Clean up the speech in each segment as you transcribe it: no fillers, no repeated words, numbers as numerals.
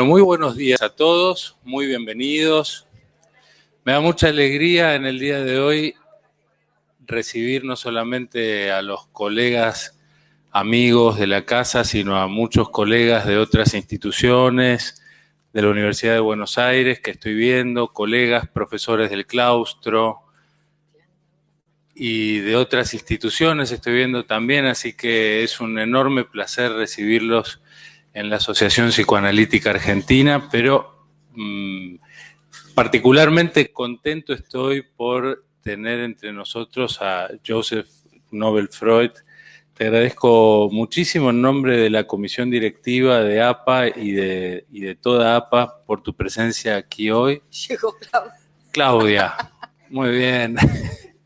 Muy buenos días a todos, muy bienvenidos. Me da mucha alegría en el día de hoy recibir no solamente a los colegas, amigos de la casa, sino a muchos colegas de otras instituciones, de la Universidad de Buenos Aires, que estoy viendo, colegas, profesores del claustro y de otras instituciones estoy viendo también, así que es un enorme placer recibirlos en la Asociación Psicoanalítica Argentina, pero particularmente contento estoy por tener entre nosotros a Joseph Nobel Freud. Te agradezco muchísimo en nombre de la comisión directiva de APA y de toda APA por tu presencia aquí hoy. Llegó Claudia. Claudia, muy bien.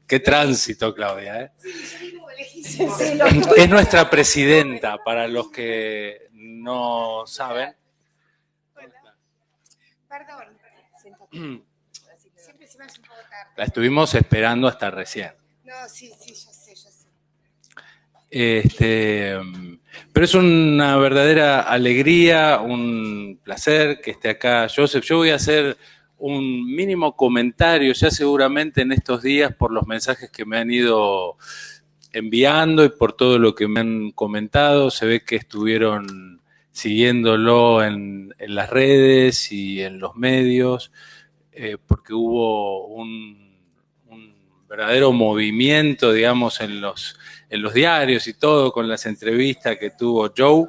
Qué tránsito, Claudia, ¿eh? Es nuestra presidenta, para los que no saben. Perdón. Siempre se me hace un poco tarde. La estuvimos esperando hasta recién. No, sí, yo sé. Pero es una verdadera alegría, un placer que esté acá Joseph. Yo voy a hacer un mínimo comentario ya seguramente en estos días por los mensajes que me han ido enviando y por todo lo que me han comentado. Se ve que estuvieron siguiéndolo en las redes y en los medios, porque hubo un verdadero movimiento, digamos, en los diarios y todo, con las entrevistas que tuvo Joe.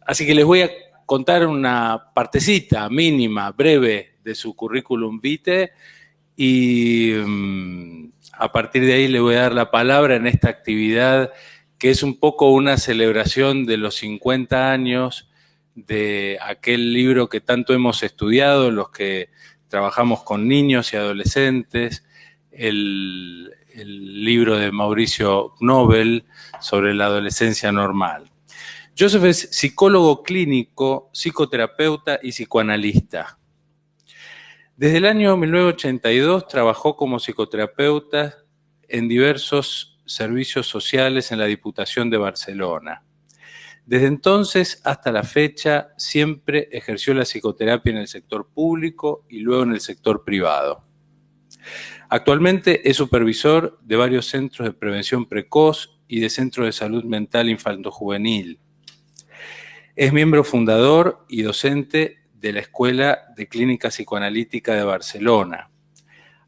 Así que les voy a contar una partecita mínima, breve, de su currículum vitae y a partir de ahí le voy a dar la palabra en esta actividad que es un poco una celebración de los 50 años de aquel libro que tanto hemos estudiado, los que trabajamos con niños y adolescentes, el libro de Mauricio Knobel sobre la adolescencia normal. Joseph es psicólogo clínico, psicoterapeuta y psicoanalista. Desde el año 1982 trabajó como psicoterapeuta en diversos servicios sociales en la Diputación de Barcelona. Desde entonces hasta la fecha siempre ejerció la psicoterapia en el sector público y luego en el sector privado. Actualmente es supervisor de varios centros de prevención precoz y de centros de salud mental infanto-juvenil. Es miembro fundador y docente de la Escuela de Clínica Psicoanalítica de Barcelona.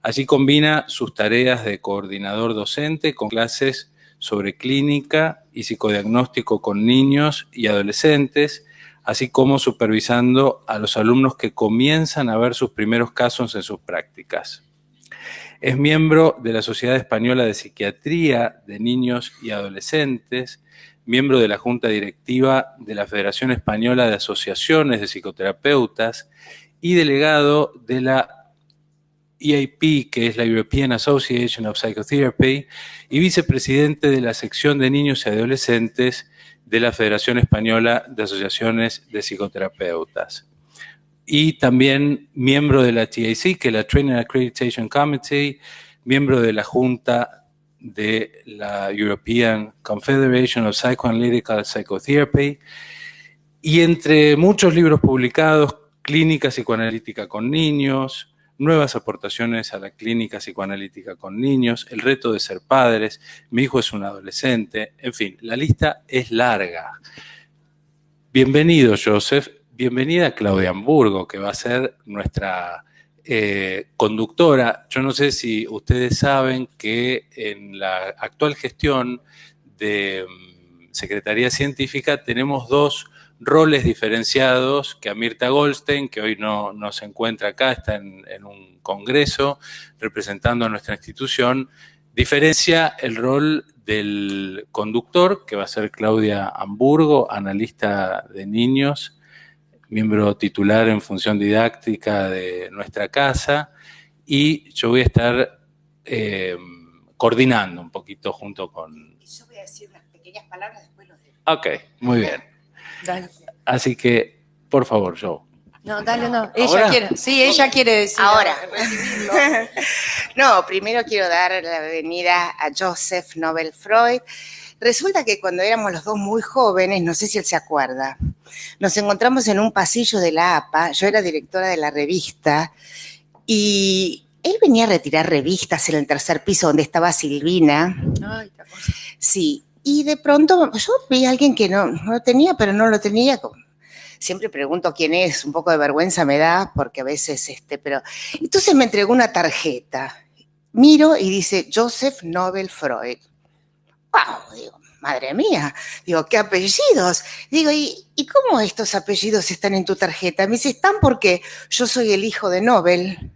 Allí combina sus tareas de coordinador docente con clases sobre clínica y psicodiagnóstico con niños y adolescentes, así como supervisando a los alumnos que comienzan a ver sus primeros casos en sus prácticas. Es miembro de la Sociedad Española de Psiquiatría de Niños y Adolescentes, miembro de la Junta Directiva de la Federación Española de Asociaciones de Psicoterapeutas y delegado de la EAP, que es la European Association of Psychotherapy, y vicepresidente de la sección de niños y adolescentes de la Federación Española de Asociaciones de Psicoterapeutas. Y también miembro de la TAC, que es la Training Accreditation Committee, miembro de la Junta de la European Confederation of Psychoanalytical Psychotherapy, y entre muchos libros publicados, Clínica Psicoanalítica con Niños, Nuevas aportaciones a la clínica psicoanalítica con niños, El reto de ser padres, Mi hijo es un adolescente, en fin, la lista es larga. Bienvenido, Joseph. Bienvenida Claudia Hamburgo, que va a ser nuestra conductora. Yo no sé si ustedes saben que en la actual gestión de Secretaría Científica tenemos dos roles diferenciados, que a Mirta Goldstein, que hoy no se encuentra acá, está en un congreso representando a nuestra institución, diferencia el rol del conductor, que va a ser Claudia Hamburgo, analista de niños, miembro titular en función didáctica de nuestra casa, y yo voy a estar coordinando un poquito junto con... Yo voy a decir unas pequeñas palabras, después los dejo. Ok, muy bien. Dale. Así que, por favor, Joe. No, dale, no. ¿Ahora? Ella quiere decir. Ahora. Recibirlo. No, primero quiero dar la bienvenida a Joseph Nobel Freud. Resulta que cuando éramos los dos muy jóvenes, no sé si él se acuerda, nos encontramos en un pasillo de la APA, yo era directora de la revista, y él venía a retirar revistas en el tercer piso donde estaba Silvina. Ay, sí, y de pronto yo vi a alguien que no lo tenía, pero no lo tenía. Siempre pregunto quién es, un poco de vergüenza me da, porque a veces, pero... Entonces me entregó una tarjeta. Miro y dice Joseph Nobel Freud. ¡Wow! Digo, madre mía. Digo, ¿qué apellidos? Digo, ¿y cómo estos apellidos están en tu tarjeta? Me dice, están porque yo soy el hijo de Nobel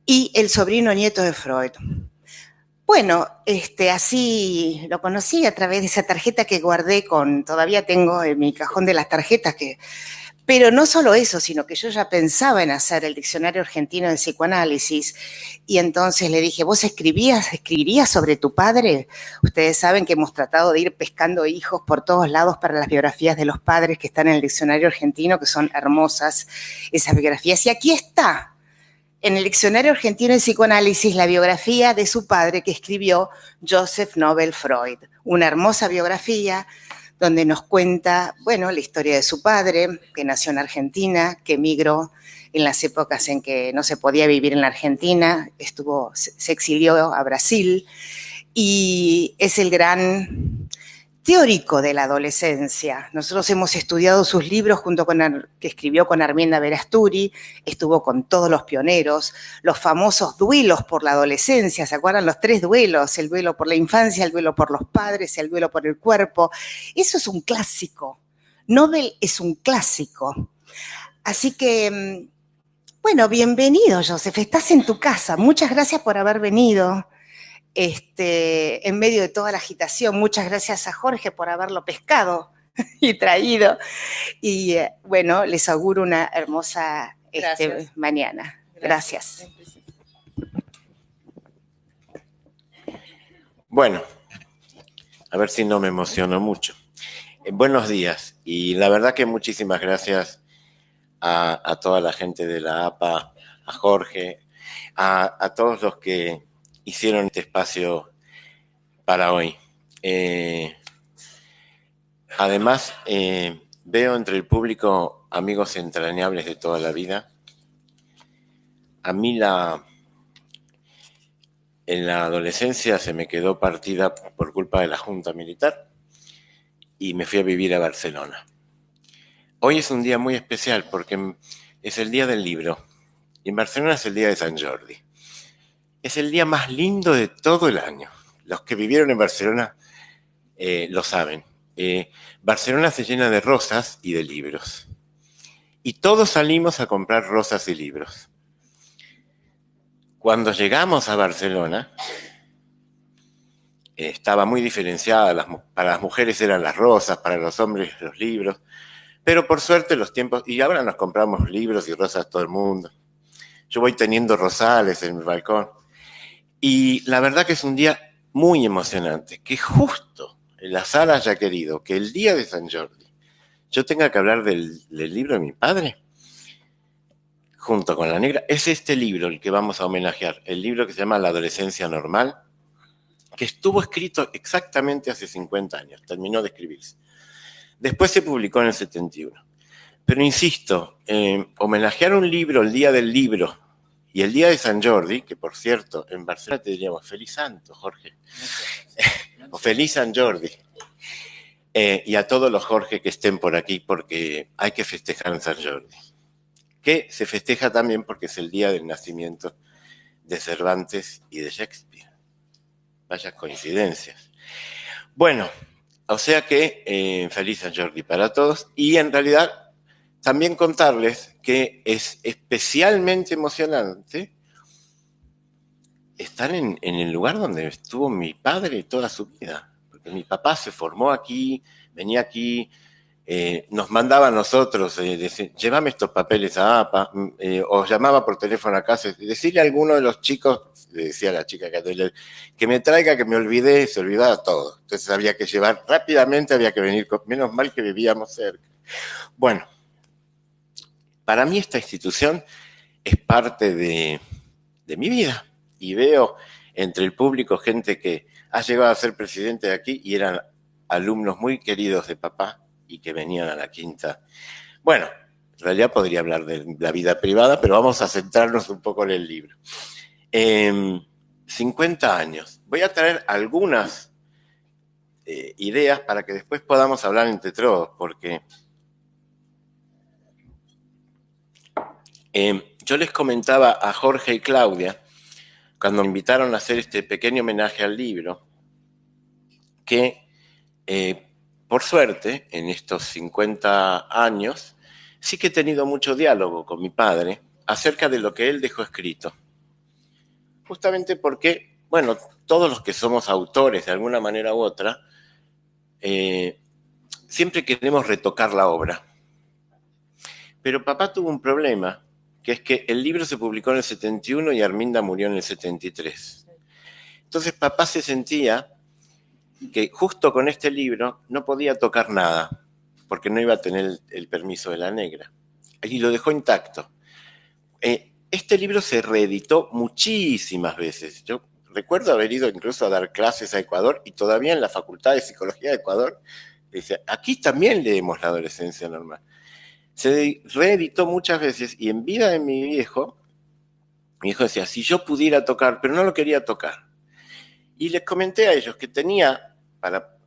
y el sobrino nieto de Freud. Bueno, así lo conocí a través de esa tarjeta que guardé todavía tengo en mi cajón de las tarjetas pero no solo eso, sino que yo ya pensaba en hacer el Diccionario Argentino de Psicoanálisis y entonces le dije, ¿vos escribirías sobre tu padre? Ustedes saben que hemos tratado de ir pescando hijos por todos lados para las biografías de los padres que están en el Diccionario Argentino, que son hermosas esas biografías. Y aquí está, en el Diccionario Argentino de Psicoanálisis, la biografía de su padre que escribió Joseph Nobel Freud. Una hermosa biografía donde nos cuenta, bueno, la historia de su padre, que nació en Argentina, que emigró en las épocas en que no se podía vivir en la Argentina, se exilió a Brasil, y es el gran teórico de la adolescencia. Nosotros hemos estudiado sus libros que escribió con Armienda Verasturi, estuvo con todos los pioneros, los famosos duelos por la adolescencia, ¿se acuerdan? Los 3 duelos, el duelo por la infancia, el duelo por los padres, el duelo por el cuerpo. Eso es un clásico. Nobel es un clásico. Así que, bueno, bienvenido, Joseph, estás en tu casa. Muchas gracias por haber venido. En medio de toda la agitación. Muchas gracias a Jorge por haberlo pescado y traído. Y bueno, les auguro una hermosa mañana. Gracias. Bueno, a ver si no me emociono mucho. Buenos días, y la verdad que muchísimas gracias a toda la gente de la APA, a Jorge, a todos los que hicieron este espacio para hoy. Además, veo entre el público amigos entrañables de toda la vida. A mí en la adolescencia se me quedó partida por culpa de la Junta Militar y me fui a vivir a Barcelona. Hoy es un día muy especial porque es el día del libro y en Barcelona es el día de San Jordi. Es el día más lindo de todo el año. Los que vivieron en Barcelona lo saben. Barcelona se llena de rosas y de libros. Y todos salimos a comprar rosas y libros. Cuando llegamos a Barcelona, estaba muy diferenciada. Para las mujeres eran las rosas, para los hombres los libros. Pero por suerte los tiempos... Y ahora nos compramos libros y rosas todo el mundo. Yo voy teniendo rosales en mi balcón. Y la verdad que es un día muy emocionante, que justo el azar haya querido que el día de San Jordi yo tenga que hablar del libro de mi padre, junto con la negra. Es este libro el que vamos a homenajear, el libro que se llama La adolescencia normal, que estuvo escrito exactamente hace 50 años, terminó de escribirse. Después se publicó en el 71. Pero insisto, homenajear un libro el día del libro y el día de San Jordi, que por cierto, en Barcelona te diríamos feliz santo, Jorge, o feliz San Jordi. Y a todos los Jorge que estén por aquí, porque hay que festejar en San Jordi. Que se festeja también porque es el día del nacimiento de Cervantes y de Shakespeare. Vaya coincidencias. Bueno, o sea que feliz San Jordi para todos. Y en realidad también contarles que es especialmente emocionante estar en el lugar donde estuvo mi padre toda su vida. Porque mi papá se formó aquí, venía aquí, nos mandaba a nosotros, decir, llévame estos papeles a APA, o llamaba por teléfono a casa, decirle a alguno de los chicos, le decía a la chica que me traiga, que me olvidé, se olvidaba todo. Entonces había que llevar rápidamente, había que venir, menos mal que vivíamos cerca. Bueno, para mí esta institución es parte de mi vida y veo entre el público gente que ha llegado a ser presidente de aquí y eran alumnos muy queridos de papá y que venían a la quinta. Bueno, en realidad podría hablar de la vida privada, pero vamos a centrarnos un poco en el libro. 50 años. Voy a traer algunas ideas para que después podamos hablar entre todos, porque yo les comentaba a Jorge y Claudia, cuando me invitaron a hacer este pequeño homenaje al libro, que por suerte, en estos 50 años, sí que he tenido mucho diálogo con mi padre acerca de lo que él dejó escrito. Justamente porque, bueno, todos los que somos autores de alguna manera u otra, siempre queremos retocar la obra. Pero papá tuvo un problema, que es que el libro se publicó en el 71 y Arminda murió en el 73. Entonces papá se sentía que justo con este libro no podía tocar nada, porque no iba a tener el permiso de la negra. Y lo dejó intacto. Este libro se reeditó muchísimas veces. Yo recuerdo haber ido incluso a dar clases a Ecuador y todavía en la Facultad de Psicología de Ecuador, dice, aquí también leemos La adolescencia normal. Se reeditó muchas veces y en vida de mi viejo decía, si yo pudiera tocar, pero no lo quería tocar. Y les comenté a ellos que tenía, para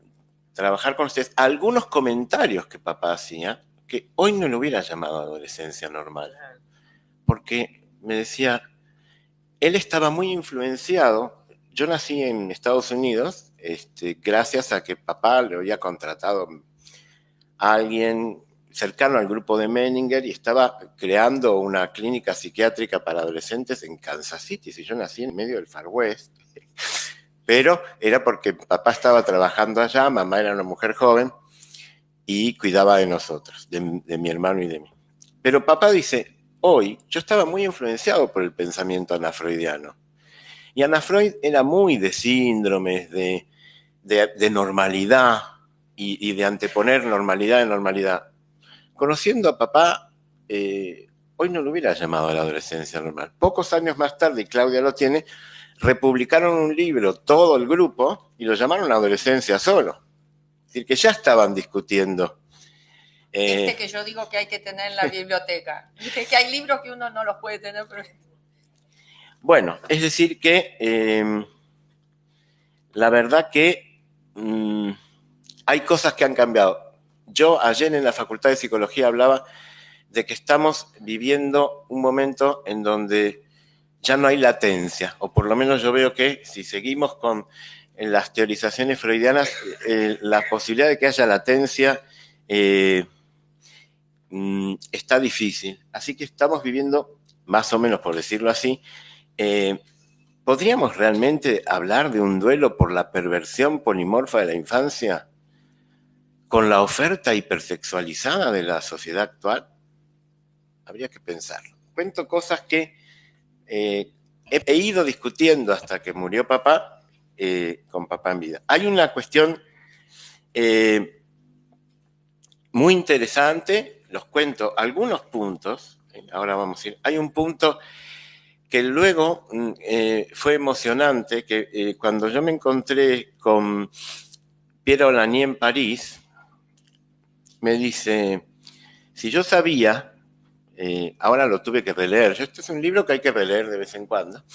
trabajar con ustedes, algunos comentarios que papá hacía, que hoy no lo hubiera llamado adolescencia normal. Porque me decía, él estaba muy influenciado. Yo nací en Estados Unidos, gracias a que papá le había contratado a alguien cercano al grupo de Menninger y estaba creando una clínica psiquiátrica para adolescentes en Kansas City. Si yo nací en medio del Far West, pero era porque papá estaba trabajando allá, mamá era una mujer joven y cuidaba de nosotros, de mi hermano y de mí. Pero papá dice, hoy yo estaba muy influenciado por el pensamiento anafreudiano. Y Ana Freud era muy de síndromes, de normalidad y de anteponer normalidad a normalidad. Conociendo a papá, hoy no lo hubiera llamado a la adolescencia normal. Pocos años más tarde, y Claudia lo tiene, republicaron un libro, todo el grupo, y lo llamaron Adolescencia Solo. Es decir, que ya estaban discutiendo. Que yo digo que hay que tener en la biblioteca. Dije que hay libros que uno no los puede tener, pero... Bueno, es decir que la verdad que hay cosas que han cambiado. Yo ayer en la Facultad de Psicología hablaba de que estamos viviendo un momento en donde ya no hay latencia, o por lo menos yo veo que si seguimos con las teorizaciones freudianas, la posibilidad de que haya latencia está difícil. Así que estamos viviendo, más o menos por decirlo así, ¿podríamos realmente hablar de un duelo por la perversión polimorfa de la infancia con la oferta hipersexualizada de la sociedad actual? Habría que pensarlo. Cuento cosas que he ido discutiendo hasta que murió papá, con papá en vida. Hay una cuestión muy interesante, los cuento algunos puntos, ahora vamos a ir. Hay un punto que luego fue emocionante, que cuando yo me encontré con Pierre Olagnier en París, me dice, si yo sabía, ahora lo tuve que releer, este es un libro que hay que releer de vez en cuando,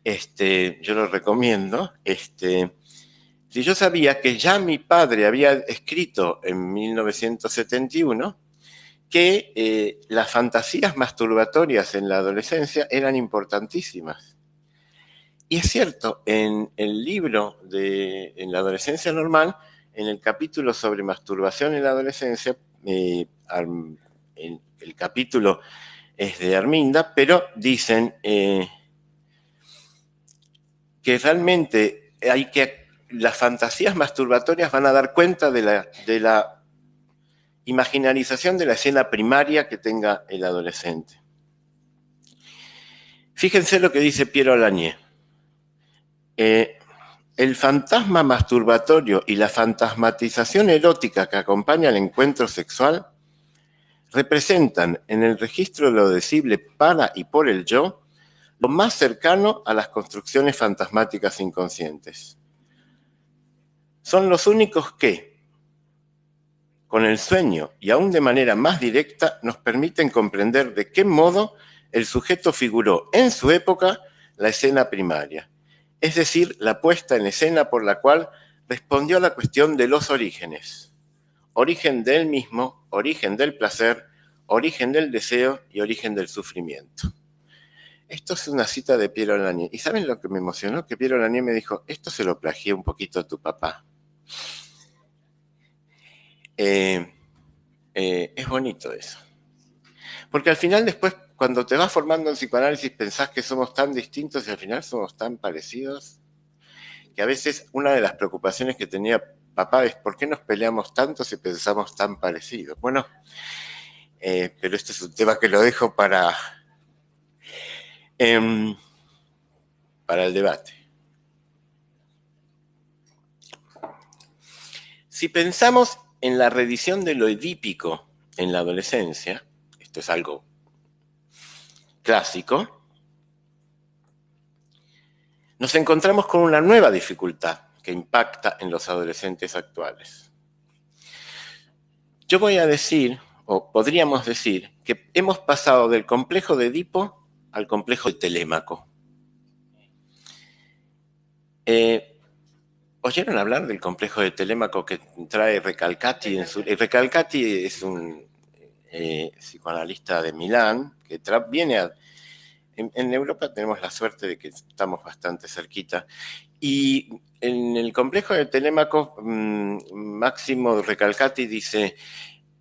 yo lo recomiendo, si yo sabía que ya mi padre había escrito en 1971 que las fantasías masturbatorias en la adolescencia eran importantísimas. Y es cierto, en el libro en la adolescencia normal, en el capítulo sobre masturbación en la adolescencia, el capítulo es de Arminda, pero dicen que realmente las fantasías masturbatorias van a dar cuenta de la imaginarización de la escena primaria que tenga el adolescente. Fíjense lo que dice Pierre Olagnier. El fantasma masturbatorio y la fantasmatización erótica que acompaña al encuentro sexual representan en el registro de lo decible para y por el yo lo más cercano a las construcciones fantasmáticas inconscientes. son los únicos que, con el sueño y aún de manera más directa, nos permiten comprender de qué modo el sujeto figuró en su época la escena primaria, es decir, la puesta en escena por la cual respondió a la cuestión de los orígenes. Origen del mismo, origen del placer, origen del deseo y origen del sufrimiento. Esto es una cita de Piero Lanier. ¿Y saben lo que me emocionó? Que Piero Lanier me dijo, esto se lo plagié un poquito a tu papá. Es bonito eso. Porque al final después, cuando te vas formando en psicoanálisis, pensás que somos tan distintos y al final somos tan parecidos, que a veces una de las preocupaciones que tenía papá es ¿por qué nos peleamos tanto si pensamos tan parecidos? Bueno, pero este es un tema que lo dejo para el debate. Si pensamos en la reedición de lo edípico en la adolescencia, esto es algo clásico, nos encontramos con una nueva dificultad que impacta en los adolescentes actuales. Yo voy a decir, o podríamos decir, que hemos pasado del complejo de Edipo al complejo de Telémaco. ¿Oyeron hablar del complejo de Telémaco que trae Recalcati? Recalcati es un psicoanalista de Milán que viene a... En Europa tenemos la suerte de que estamos bastante cerquita. Y en el complejo de Telémaco, Máximo Recalcati dice,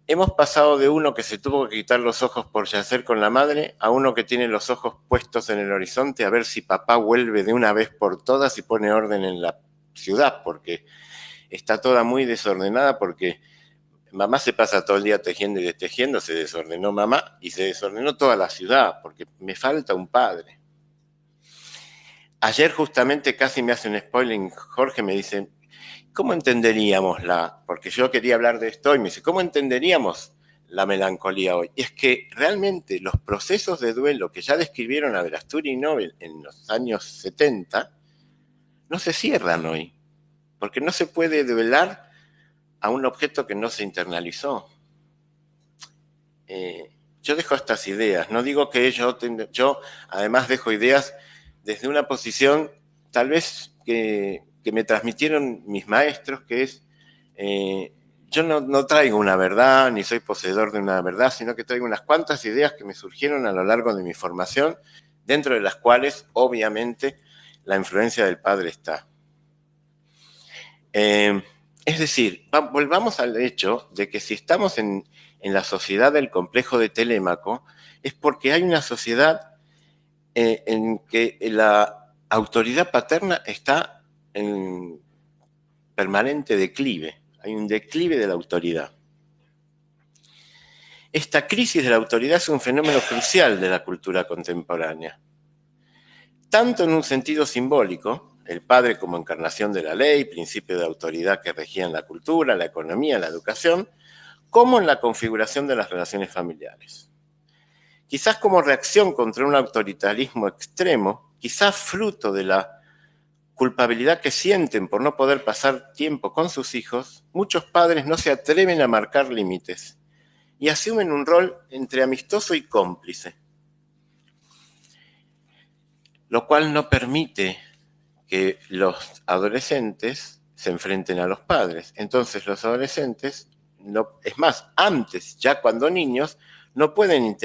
hemos pasado de uno que se tuvo que quitar los ojos por yacer con la madre a uno que tiene los ojos puestos en el horizonte a ver si papá vuelve de una vez por todas y pone orden en la ciudad, porque está toda muy desordenada, porque mamá se pasa todo el día tejiendo y destejiendo, se desordenó mamá y se desordenó toda la ciudad, porque me falta un padre. Ayer justamente casi me hace un spoiler, Jorge me dice, ¿cómo entenderíamos porque yo quería hablar de esto y me dice, ¿cómo entenderíamos la melancolía hoy? Y es que realmente los procesos de duelo que ya describieron Aberasturi y Nobel en los años 70 no se cierran hoy, porque no se puede duelar a un objeto que no se internalizó. Yo dejo estas ideas, no digo que yo además dejo ideas desde una posición tal vez que me transmitieron mis maestros, que es, yo no traigo una verdad, ni soy poseedor de una verdad, sino que traigo unas cuantas ideas que me surgieron a lo largo de mi formación, dentro de las cuales, obviamente, la influencia del padre está. Es decir, volvamos al hecho de que si estamos en la sociedad del complejo de Telémaco, es porque hay una sociedad en que la autoridad paterna está en permanente declive. Hay un declive de la autoridad. Esta crisis de la autoridad es un fenómeno crucial de la cultura contemporánea. Tanto en un sentido simbólico, el padre como encarnación de la ley, principio de autoridad que regían la cultura, la economía, la educación, como en la configuración de las relaciones familiares. Quizás como reacción contra un autoritarismo extremo, quizás fruto de la culpabilidad que sienten por no poder pasar tiempo con sus hijos, muchos padres no se atreven a marcar límites y asumen un rol entre amistoso y cómplice, lo cual no permite que los adolescentes se enfrenten a los padres. Entonces los adolescentes, es más, antes, ya cuando niños, no pueden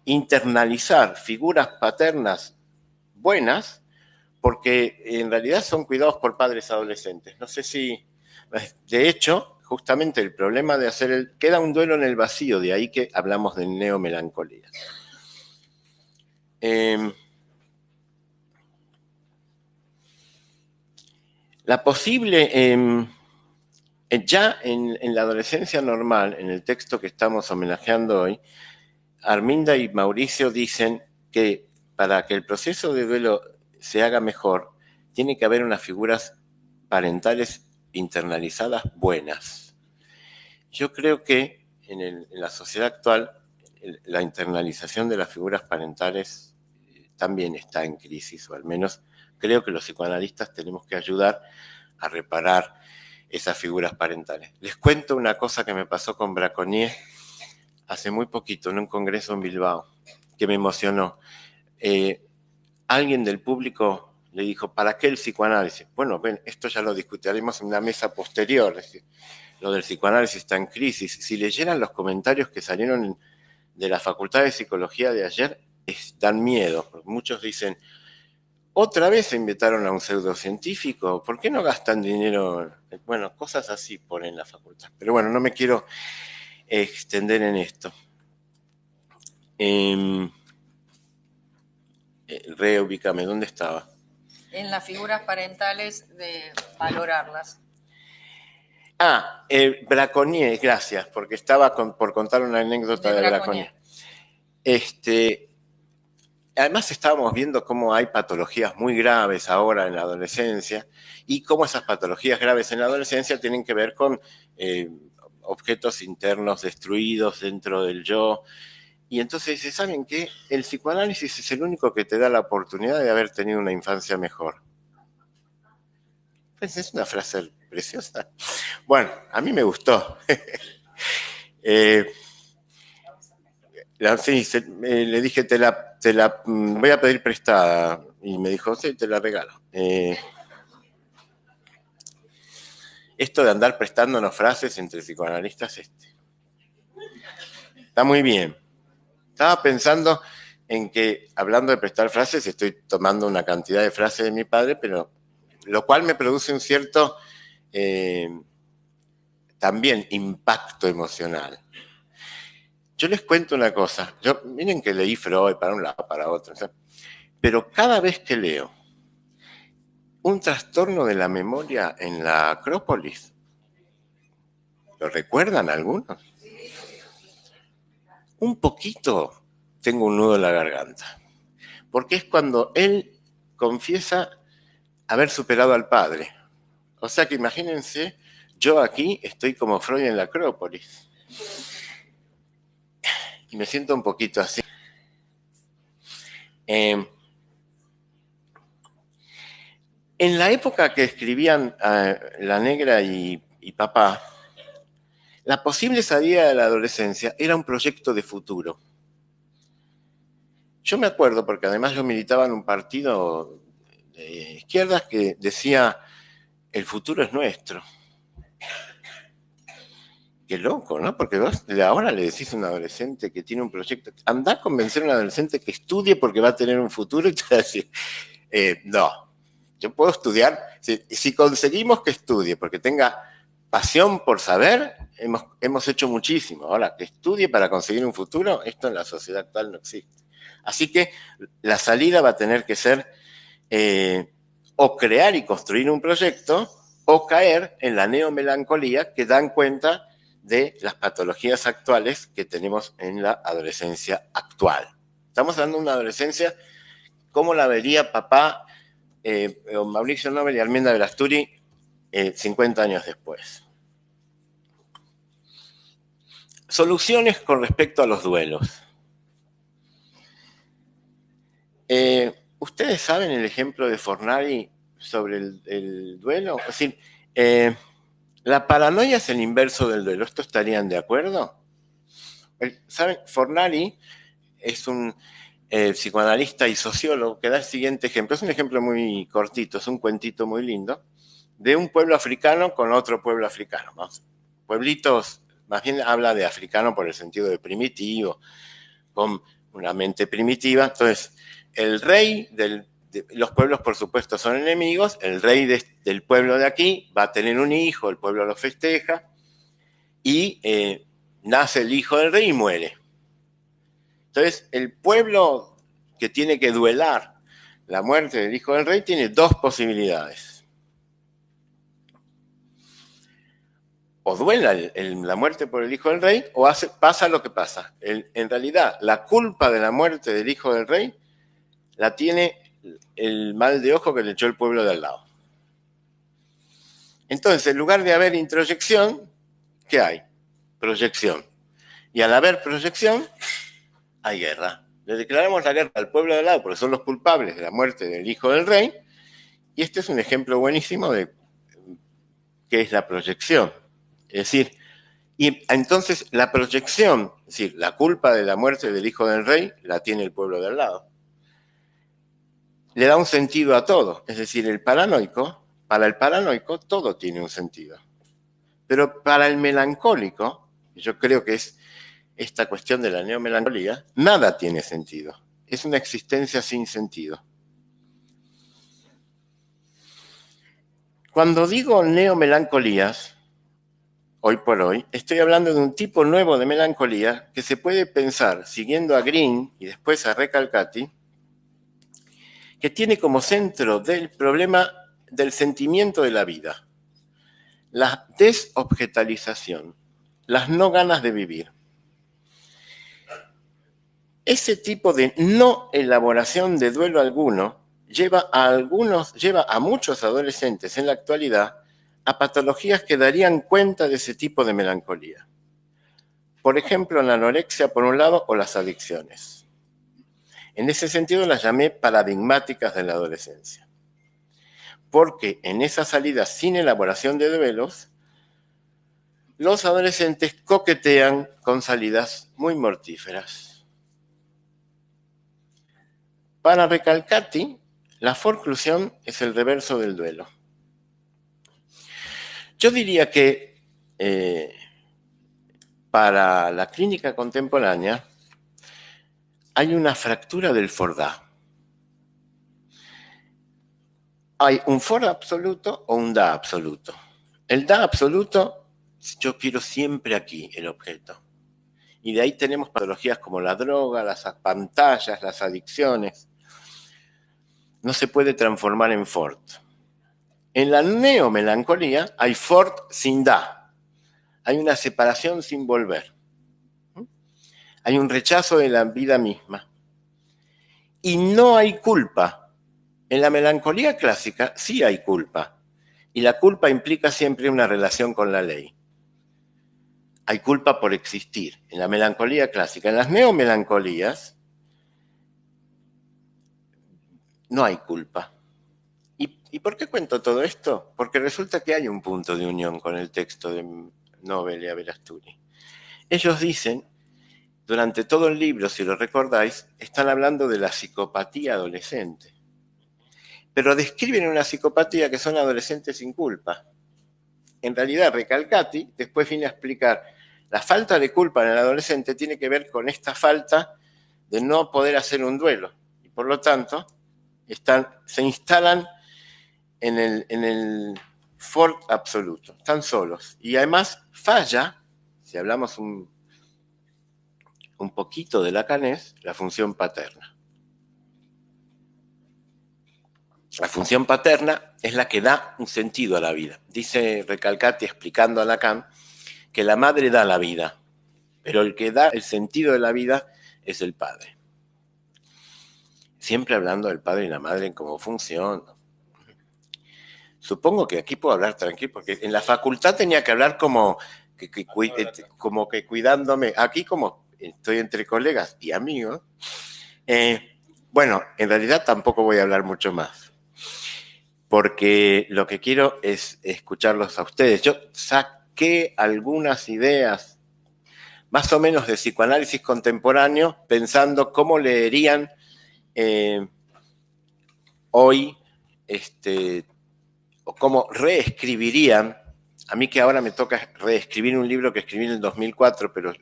internalizar figuras paternas buenas, porque en realidad son cuidados por padres adolescentes. No sé si, de hecho, justamente el problema de queda un duelo en el vacío, de ahí que hablamos de neomelancolía. La posible, ya en la adolescencia normal, en el texto que estamos homenajeando hoy, Arminda y Mauricio dicen que para que el proceso de duelo se haga mejor, tiene que haber unas figuras parentales internalizadas buenas. Yo creo que en la sociedad actual la internalización de las figuras parentales también está en crisis, o al menos creo que los psicoanalistas tenemos que ayudar a reparar esas figuras parentales. Les cuento una cosa que me pasó con Braconnier hace muy poquito, en un congreso en Bilbao, que me emocionó. Alguien del público le dijo, ¿para qué el psicoanálisis? Bueno, ven, esto ya lo discutiremos en una mesa posterior. Es decir, lo del psicoanálisis está en crisis. Si leyeran los comentarios que salieron de la Facultad de Psicología de ayer, dan miedo. Muchos dicen, ¿otra vez se invitaron a un pseudocientífico? ¿Por qué no gastan dinero? Bueno, cosas así ponen en la facultad. Pero bueno, no me quiero extender en esto. Reubícame, ¿dónde estaba? En las figuras parentales, de valorarlas. Braconnier, gracias, porque estaba por contar una anécdota de Braconnier. Además estábamos viendo cómo hay patologías muy graves ahora en la adolescencia y cómo esas patologías graves en la adolescencia tienen que ver con objetos internos destruidos dentro del yo. Y entonces dice, ¿saben qué? El psicoanálisis es el único que te da la oportunidad de haber tenido una infancia mejor. Pues es una frase preciosa. Bueno, a mí me gustó. Sí, le dije, te la voy a pedir prestada. Y me dijo, sí, te la regalo. Esto de andar prestándonos frases entre psicoanalistas, está muy bien. Estaba pensando en que, hablando de prestar frases, estoy tomando una cantidad de frases de mi padre, pero lo cual me produce un cierto también impacto emocional. Yo les cuento una cosa. Miren que leí Freud para un lado, para otro, ¿sí? Pero cada vez que leo un trastorno de la memoria en la Acrópolis, ¿lo recuerdan algunos? Un poquito tengo un nudo en la garganta, porque es cuando él confiesa haber superado al padre. O sea que imagínense, yo aquí estoy como Freud en la Acrópolis. Y me siento un poquito así. En la época que escribían La Negra y Papá, la posible salida de la adolescencia era un proyecto de futuro. Yo me acuerdo, porque además yo militaba en un partido de izquierdas que decía, el futuro es nuestro. Qué loco, ¿no? Porque vos ahora le decís a un adolescente que tiene un proyecto, andá a convencer a un adolescente que estudie porque va a tener un futuro y te va a decir, no, yo puedo estudiar, si conseguimos que estudie porque tenga pasión por saber, hemos hecho muchísimo. Ahora, que estudie para conseguir un futuro, esto en la sociedad actual no existe. Así que la salida va a tener que ser o crear y construir un proyecto o caer en la neomelancolía que dan cuenta de las patologías actuales que tenemos en la adolescencia actual. Estamos hablando de una adolescencia, ¿cómo la vería papá Mauricio Nobel y Arminda Verasturi 50 años después? Soluciones con respecto a los duelos. ¿Ustedes saben el ejemplo de Fornari sobre el duelo? Es decir, la paranoia es el inverso del duelo. ¿Esto estarían de acuerdo? ¿Saben? Fornari es un psicoanalista y sociólogo que da el siguiente ejemplo. Es un ejemplo muy cortito, es un cuentito muy lindo, de un pueblo africano con otro pueblo africano. Vamos. Pueblitos, más bien habla de africano por el sentido de primitivo, con una mente primitiva. Entonces, el rey los pueblos, por supuesto, son enemigos. El rey del pueblo de aquí va a tener un hijo, el pueblo lo festeja, y nace el hijo del rey y muere. Entonces, el pueblo que tiene que duelar la muerte del hijo del rey tiene dos posibilidades. O duela la muerte por el hijo del rey, o pasa lo que pasa. En realidad, la culpa de la muerte del hijo del rey la tiene el mal de ojo que le echó el pueblo de al lado. Entonces, en lugar de haber introyección, ¿qué hay? Proyección. Y al haber proyección, hay guerra. Le declaramos la guerra al pueblo de al lado porque son los culpables de la muerte del hijo del rey. Y este es un ejemplo buenísimo de que es la proyección. Es decir, y entonces la proyección, es decir, la culpa de la muerte del hijo del rey la tiene el pueblo de al lado. Le da un sentido a todo. Es decir, para el paranoico todo tiene un sentido. Pero para el melancólico, yo creo que es esta cuestión de la neomelancolía, nada tiene sentido. Es una existencia sin sentido. Cuando digo neomelancolías, hoy por hoy, estoy hablando de un tipo nuevo de melancolía que se puede pensar, siguiendo a Green y después a Recalcati, que tiene como centro del problema del sentimiento de la vida, la desobjetalización, las no ganas de vivir. Ese tipo de no elaboración de duelo alguno lleva a muchos adolescentes en la actualidad a patologías que darían cuenta de ese tipo de melancolía. Por ejemplo, la anorexia por un lado o las adicciones. En ese sentido las llamé paradigmáticas de la adolescencia. Porque en esas salidas sin elaboración de duelos, los adolescentes coquetean con salidas muy mortíferas. Para Recalcati, la forclusión es el reverso del duelo. Yo diría que para la clínica contemporánea hay una fractura del Fordá. Hay un for absoluto o un da absoluto. El da absoluto, yo quiero siempre aquí el objeto. Y de ahí tenemos patologías como la droga, las pantallas, las adicciones. No se puede transformar en Ford. En la neomelancolía hay Ford sin da. Hay una separación sin volver. Hay un rechazo de la vida misma. Y no hay culpa. En la melancolía clásica sí hay culpa. Y la culpa implica siempre una relación con la ley. Hay culpa por existir. En la melancolía clásica. En las neomelancolías no hay culpa. ¿Y por qué cuento todo esto? Porque resulta que hay un punto de unión con el texto de Nobel y Averasturi. Ellos dicen, durante todo el libro, si lo recordáis, están hablando de la psicopatía adolescente. Pero describen una psicopatía que son adolescentes sin culpa. En realidad, Recalcati después viene a explicar la falta de culpa en el adolescente tiene que ver con esta falta de no poder hacer un duelo. Y por lo tanto, se instalan en el Ford absoluto, están solos. Y además falla, si hablamos un poquito de Lacanés, la función paterna. La función paterna es la que da un sentido a la vida. Dice Recalcati, explicando a Lacan, que la madre da la vida, pero el que da el sentido de la vida es el padre. Siempre hablando del padre y la madre en cómo funcionan. Supongo que aquí puedo hablar tranquilo, porque en la facultad tenía que hablar como que cuidándome. Aquí como estoy entre colegas y amigos, bueno, en realidad tampoco voy a hablar mucho más, porque lo que quiero es escucharlos a ustedes. Yo saqué algunas ideas más o menos de psicoanálisis contemporáneo, pensando cómo leerían hoy o cómo reescribirían. A mí que ahora me toca reescribir un libro que escribí en el 2004, pero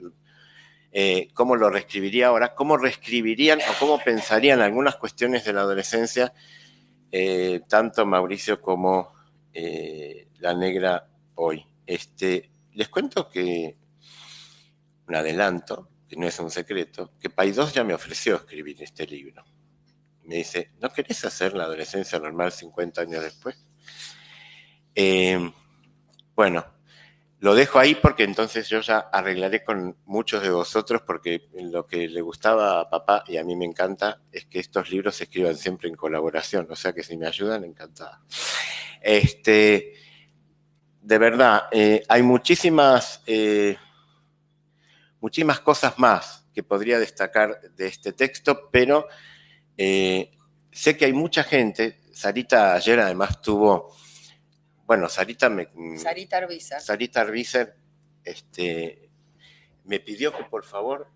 cómo lo reescribiría ahora, cómo reescribirían o cómo pensarían algunas cuestiones de la adolescencia, tanto Mauricio como la Negra hoy. Les cuento que, un adelanto, que no es un secreto, que Paidós ya me ofreció escribir este libro. Me dice, ¿no querés hacer la adolescencia normal 50 años después? Bueno, lo dejo ahí porque entonces yo ya arreglaré con muchos de vosotros, porque lo que le gustaba a papá y a mí me encanta es que estos libros se escriban siempre en colaboración, o sea que si me ayudan, encantada. De verdad, hay muchísimas cosas más que podría destacar de este texto, pero sé que hay mucha gente. Sarita ayer además tuvo bueno, Sarita Arbizar, me pidió que por favor...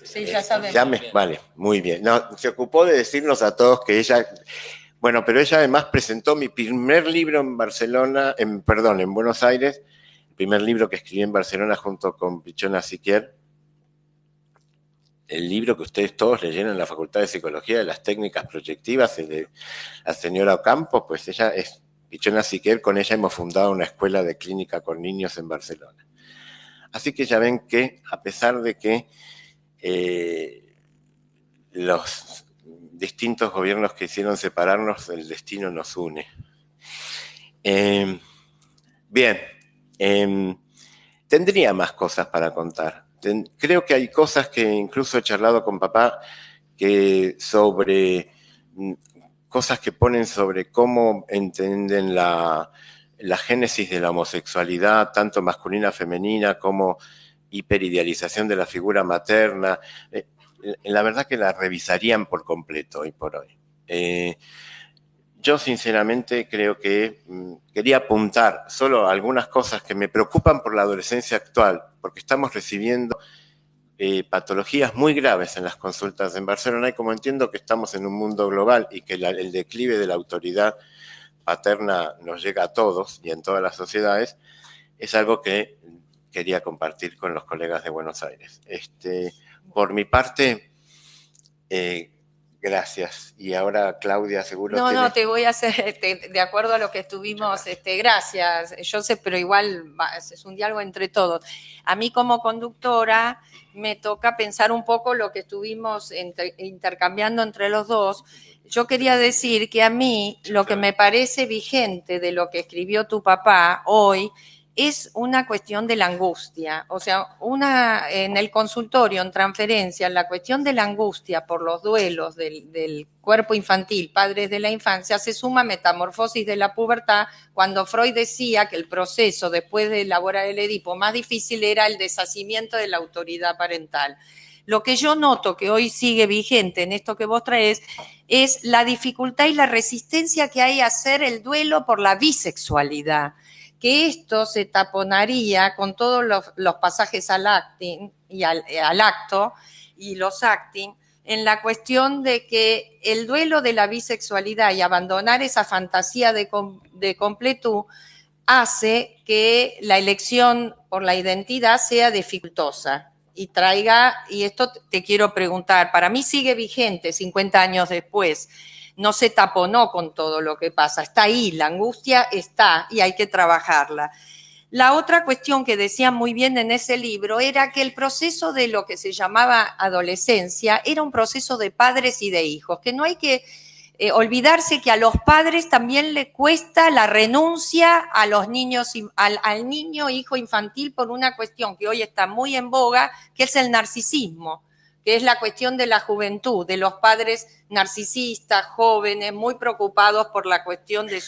Sí, ya sabemos. Vale, muy bien. No, se ocupó de decirnos a todos que ella... Bueno, pero ella además presentó mi primer libro en Barcelona, en Buenos Aires, el primer libro que escribí en Barcelona junto con Pichona Siquier, el libro que ustedes todos leyeron en la Facultad de Psicología de las técnicas proyectivas, el de la señora Ocampo, pues ella es Pichona Siquier, con ella hemos fundado una escuela de clínica con niños en Barcelona. Así que ya ven que, a pesar de que los distintos gobiernos que hicieron separarnos, el destino nos une. Bien, tendría más cosas para contar. Creo que hay cosas que incluso he charlado con papá sobre cosas que ponen sobre cómo entienden la génesis de la homosexualidad, tanto masculina, femenina, como hiperidealización de la figura materna. La verdad que la revisarían por completo hoy por hoy. Yo sinceramente creo que quería apuntar solo algunas cosas que me preocupan por la adolescencia actual, porque estamos recibiendo patologías muy graves en las consultas en Barcelona, y como entiendo que estamos en un mundo global y que el declive de la autoridad paterna nos llega a todos y en todas las sociedades, es algo que quería compartir con los colegas de Buenos Aires. Por mi parte, gracias. Y ahora Claudia seguro tiene... No, te voy a hacer, de acuerdo a lo que estuvimos, gracias, yo sé, pero igual es un diálogo entre todos. A mí como conductora me toca pensar un poco lo que estuvimos intercambiando entre los dos. Yo quería decir que a mí lo que me parece vigente de lo que escribió tu papá hoy es una cuestión de la angustia. O sea, en el consultorio, en transferencia, la cuestión de la angustia por los duelos del cuerpo infantil, padres de la infancia, se suma metamorfosis de la pubertad, cuando Freud decía que el proceso después de elaborar el Edipo más difícil era el deshacimiento de la autoridad parental. Lo que yo noto que hoy sigue vigente en esto que vos traes es la dificultad y la resistencia que hay a hacer el duelo por la bisexualidad, que esto se taponaría con todos los pasajes al acting y al acto y los acting, en la cuestión de que el duelo de la bisexualidad y abandonar esa fantasía de completud hace que la elección por la identidad sea dificultosa y esto te quiero preguntar, para mí sigue vigente 50 años después, no se taponó con todo lo que pasa, está ahí, la angustia está y hay que trabajarla. La otra cuestión que decía muy bien en ese libro era que el proceso de lo que se llamaba adolescencia era un proceso de padres y de hijos, que no hay que olvidarse que a los padres también le cuesta la renuncia a los niños, al niño hijo infantil, por una cuestión que hoy está muy en boga, que es el narcisismo, que es la cuestión de la juventud, de los padres narcisistas, jóvenes, muy preocupados por la cuestión de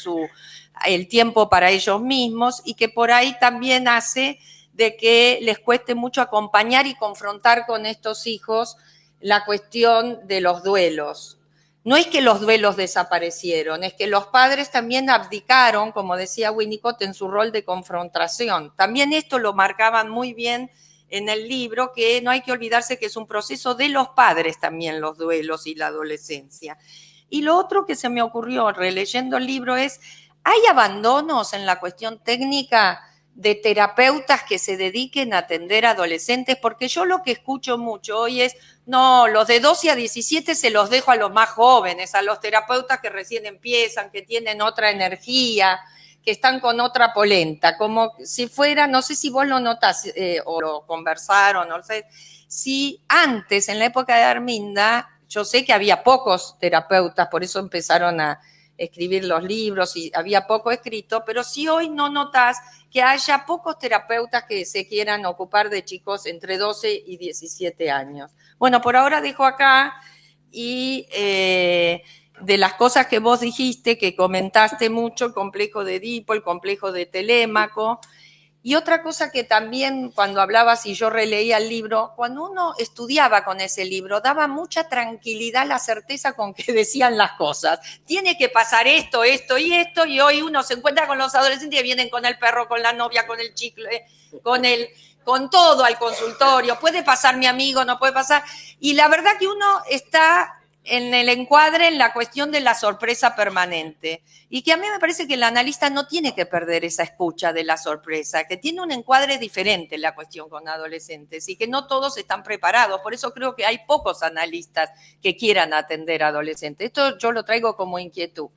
el tiempo para ellos mismos, y que por ahí también hace de que les cueste mucho acompañar y confrontar con estos hijos la cuestión de los duelos. No es que los duelos desaparecieron, es que los padres también abdicaron, como decía Winnicott, en su rol de confrontación. También esto lo marcaban muy bien en el libro, que no hay que olvidarse que es un proceso de los padres también, los duelos y la adolescencia. Y lo otro que se me ocurrió releyendo el libro es, ¿hay abandonos en la cuestión técnica de terapeutas que se dediquen a atender a adolescentes? Porque yo lo que escucho mucho hoy es, no, los de 12 a 17 se los dejo a los más jóvenes, a los terapeutas que recién empiezan, que tienen otra energía, que están con otra polenta, como si fuera, no sé si vos lo notás o lo conversaron, no sé, si antes, en la época de Arminda, yo sé que había pocos terapeutas, por eso empezaron a escribir los libros y había poco escrito, pero si hoy no notás que haya pocos terapeutas que se quieran ocupar de chicos entre 12 y 17 años. Bueno, por ahora dejo acá y de las cosas que vos dijiste, que comentaste mucho, el complejo de Edipo, el complejo de Telémaco, Y otra cosa que también cuando hablabas y yo releía el libro, cuando uno estudiaba con ese libro, daba mucha tranquilidad la certeza con que decían las cosas. Tiene que pasar esto, esto y esto, y hoy uno se encuentra con los adolescentes que vienen con el perro, con la novia, con el chicle, con todo al consultorio. Puede pasar mi amigo, no puede pasar. Y la verdad que uno está en el encuadre en la cuestión de la sorpresa permanente. Y que a mí me parece que el analista no tiene que perder esa escucha de la sorpresa, que tiene un encuadre diferente en la cuestión con adolescentes y que no todos están preparados. Por eso creo que hay pocos analistas que quieran atender a adolescentes. Esto yo lo traigo como inquietud.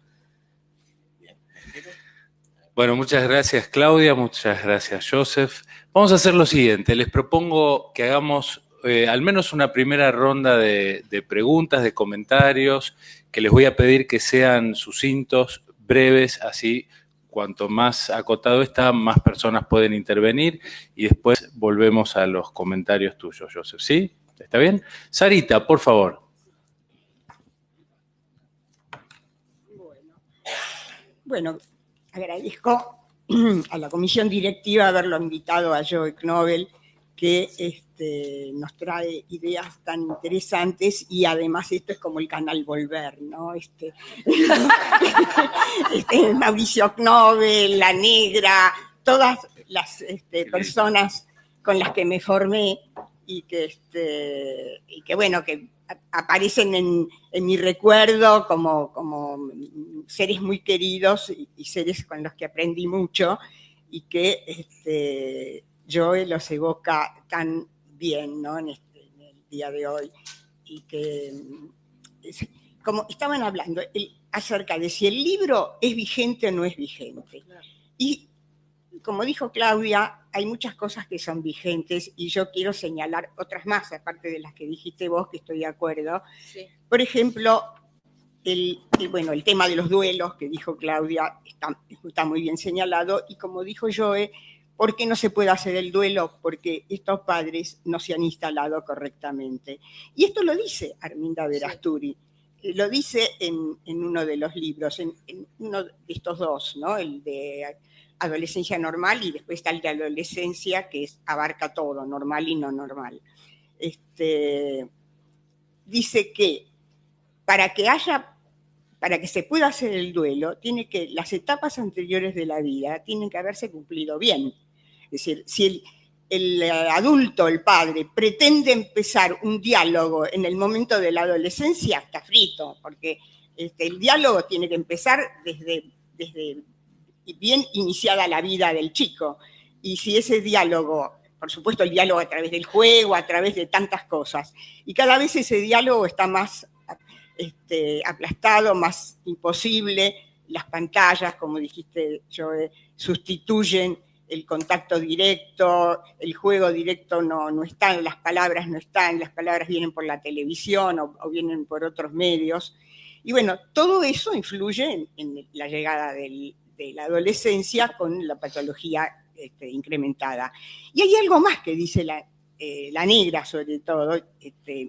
Bueno, muchas gracias Claudia, muchas gracias Joseph. Vamos a hacer lo siguiente, les propongo que hagamos al menos una primera ronda de preguntas, de comentarios, que les voy a pedir que sean sucintos, breves, así cuanto más acotado está, más personas pueden intervenir y después volvemos a los comentarios tuyos, Joseph. ¿Sí? ¿Está bien? Sarita, por favor. Bueno, agradezco a la comisión directiva haberlo invitado a Joe Knobel, que nos trae ideas tan interesantes y además esto es como el canal Volver, ¿no? Mauricio Knobel, La Negra, todas las personas con las que me formé y que bueno, que aparecen en mi recuerdo como seres muy queridos y seres con los que aprendí mucho y que Joe los evoca tan bien, ¿no? en el día de hoy. Y que, como estaban hablando acerca de si el libro es vigente o no es vigente. Y como dijo Claudia, hay muchas cosas que son vigentes y yo quiero señalar otras más, aparte de las que dijiste vos, que estoy de acuerdo. Sí. Por ejemplo, el tema de los duelos, que dijo Claudia, está muy bien señalado, y como dijo Joe, ¿por qué no se puede hacer el duelo? Porque estos padres no se han instalado correctamente. Y esto lo dice Arminda Verasturi, sí. Lo dice en uno de los libros, en uno de estos dos, ¿no? El de adolescencia normal y después está el de adolescencia que abarca todo, normal y no normal. Dice que para que se pueda hacer el duelo, las etapas anteriores de la vida tienen que haberse cumplido bien. Es decir, si el adulto, el padre, pretende empezar un diálogo en el momento de la adolescencia, está frito, porque el diálogo tiene que empezar desde bien iniciada la vida del chico. Y si ese diálogo, por supuesto el diálogo a través del juego, a través de tantas cosas, y cada vez ese diálogo está más aplastado, más imposible, las pantallas, como dijiste, Joe, sustituyen el contacto directo, el juego directo no está, las palabras no están, las palabras vienen por la televisión o vienen por otros medios. Y bueno, todo eso influye en la llegada de la adolescencia con la patología incrementada. Y hay algo más que dice la Negra, sobre todo,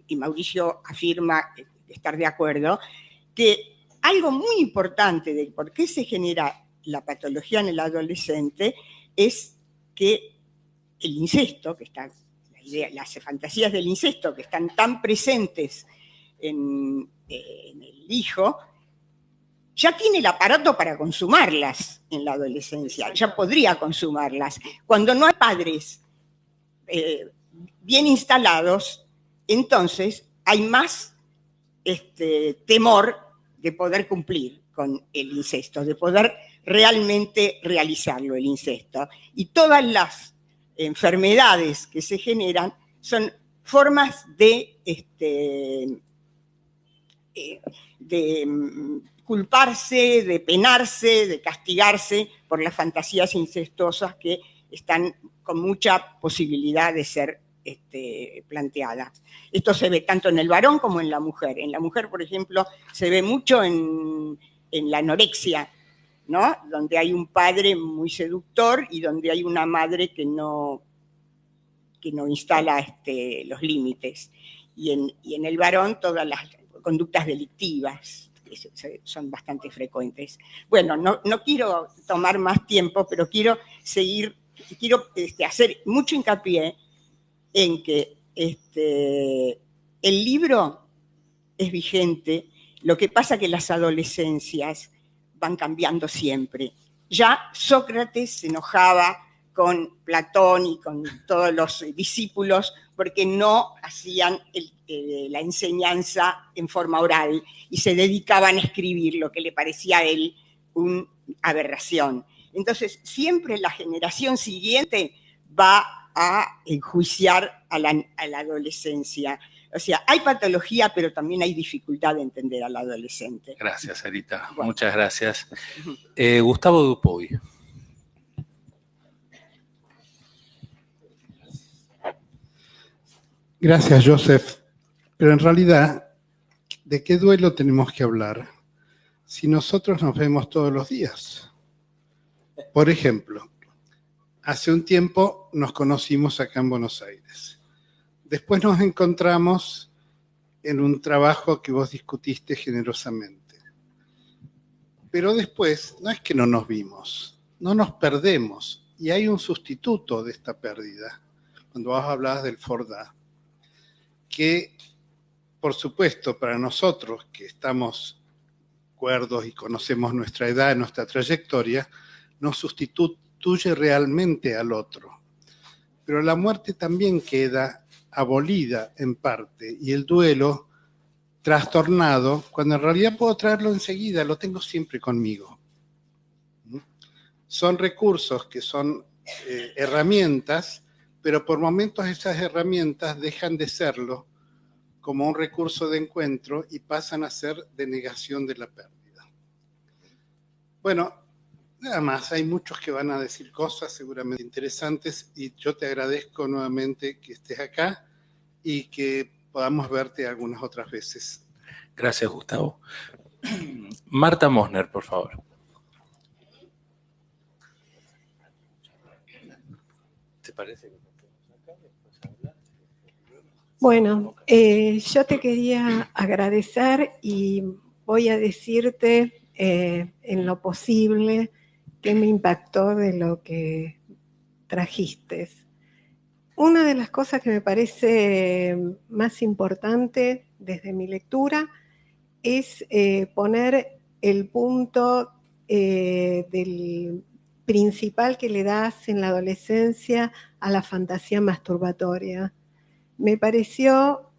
y Mauricio afirma estar de acuerdo, que algo muy importante de por qué se genera la patología en el adolescente es que el incesto, que está, las fantasías del incesto que están tan presentes en el hijo, ya tiene el aparato para consumarlas en la adolescencia, ya podría consumarlas. Cuando no hay padres bien instalados, entonces hay más temor de poder cumplir con el incesto, de poder realmente realizarlo, el incesto. Y todas las enfermedades que se generan son formas de culparse, de penarse, de castigarse por las fantasías incestuosas que están con mucha posibilidad de ser planteadas. Esto se ve tanto en el varón como en la mujer. En la mujer, por ejemplo, se ve mucho en la anorexia, ¿no? Donde hay un padre muy seductor y donde hay una madre que no instala los límites. Y en el varón todas las conductas delictivas son bastante frecuentes. Bueno, no quiero tomar más tiempo, pero quiero seguir quiero hacer mucho hincapié en que el libro es vigente, lo que pasa que las adolescencias van cambiando siempre. Ya Sócrates se enojaba con Platón y con todos los discípulos porque no hacían la enseñanza en forma oral y se dedicaban a escribir lo que le parecía a él una aberración. Entonces, siempre la generación siguiente va a enjuiciar a la adolescencia. O sea, hay patología, pero también hay dificultad de entender al adolescente. Gracias, Sarita. Bueno. Muchas gracias. Gustavo Dupuy. Gracias, Joseph. Pero en realidad, ¿de qué duelo tenemos que hablar si nosotros nos vemos todos los días? Por ejemplo, hace un tiempo nos conocimos acá en Buenos Aires. Después nos encontramos en un trabajo que vos discutiste generosamente. Pero después, no es que no nos vimos, no nos perdemos. Y hay un sustituto de esta pérdida, cuando vos hablabas del Fordá, que, por supuesto, para nosotros que estamos cuerdos y conocemos nuestra edad, nuestra trayectoria, nos sustituye realmente al otro. Pero la muerte también queda abolida en parte y el duelo trastornado, cuando en realidad puedo traerlo enseguida, lo tengo siempre conmigo. Son recursos que son herramientas, pero por momentos esas herramientas dejan de serlo como un recurso de encuentro y pasan a ser de negación de la pérdida. Bueno, nada más, hay muchos que van a decir cosas seguramente interesantes y yo te agradezco nuevamente que estés acá y que podamos verte algunas otras veces. Gracias, Gustavo. Marta Mosner, por favor. ¿Te parece que nos quedamos acá después hablar? Bueno, yo te quería agradecer y voy a decirte en lo posible qué me impactó de lo que trajiste. Una de las cosas que me parece más importante desde mi lectura es poner el punto del principal que le das en la adolescencia a la fantasía masturbatoria. Me pareció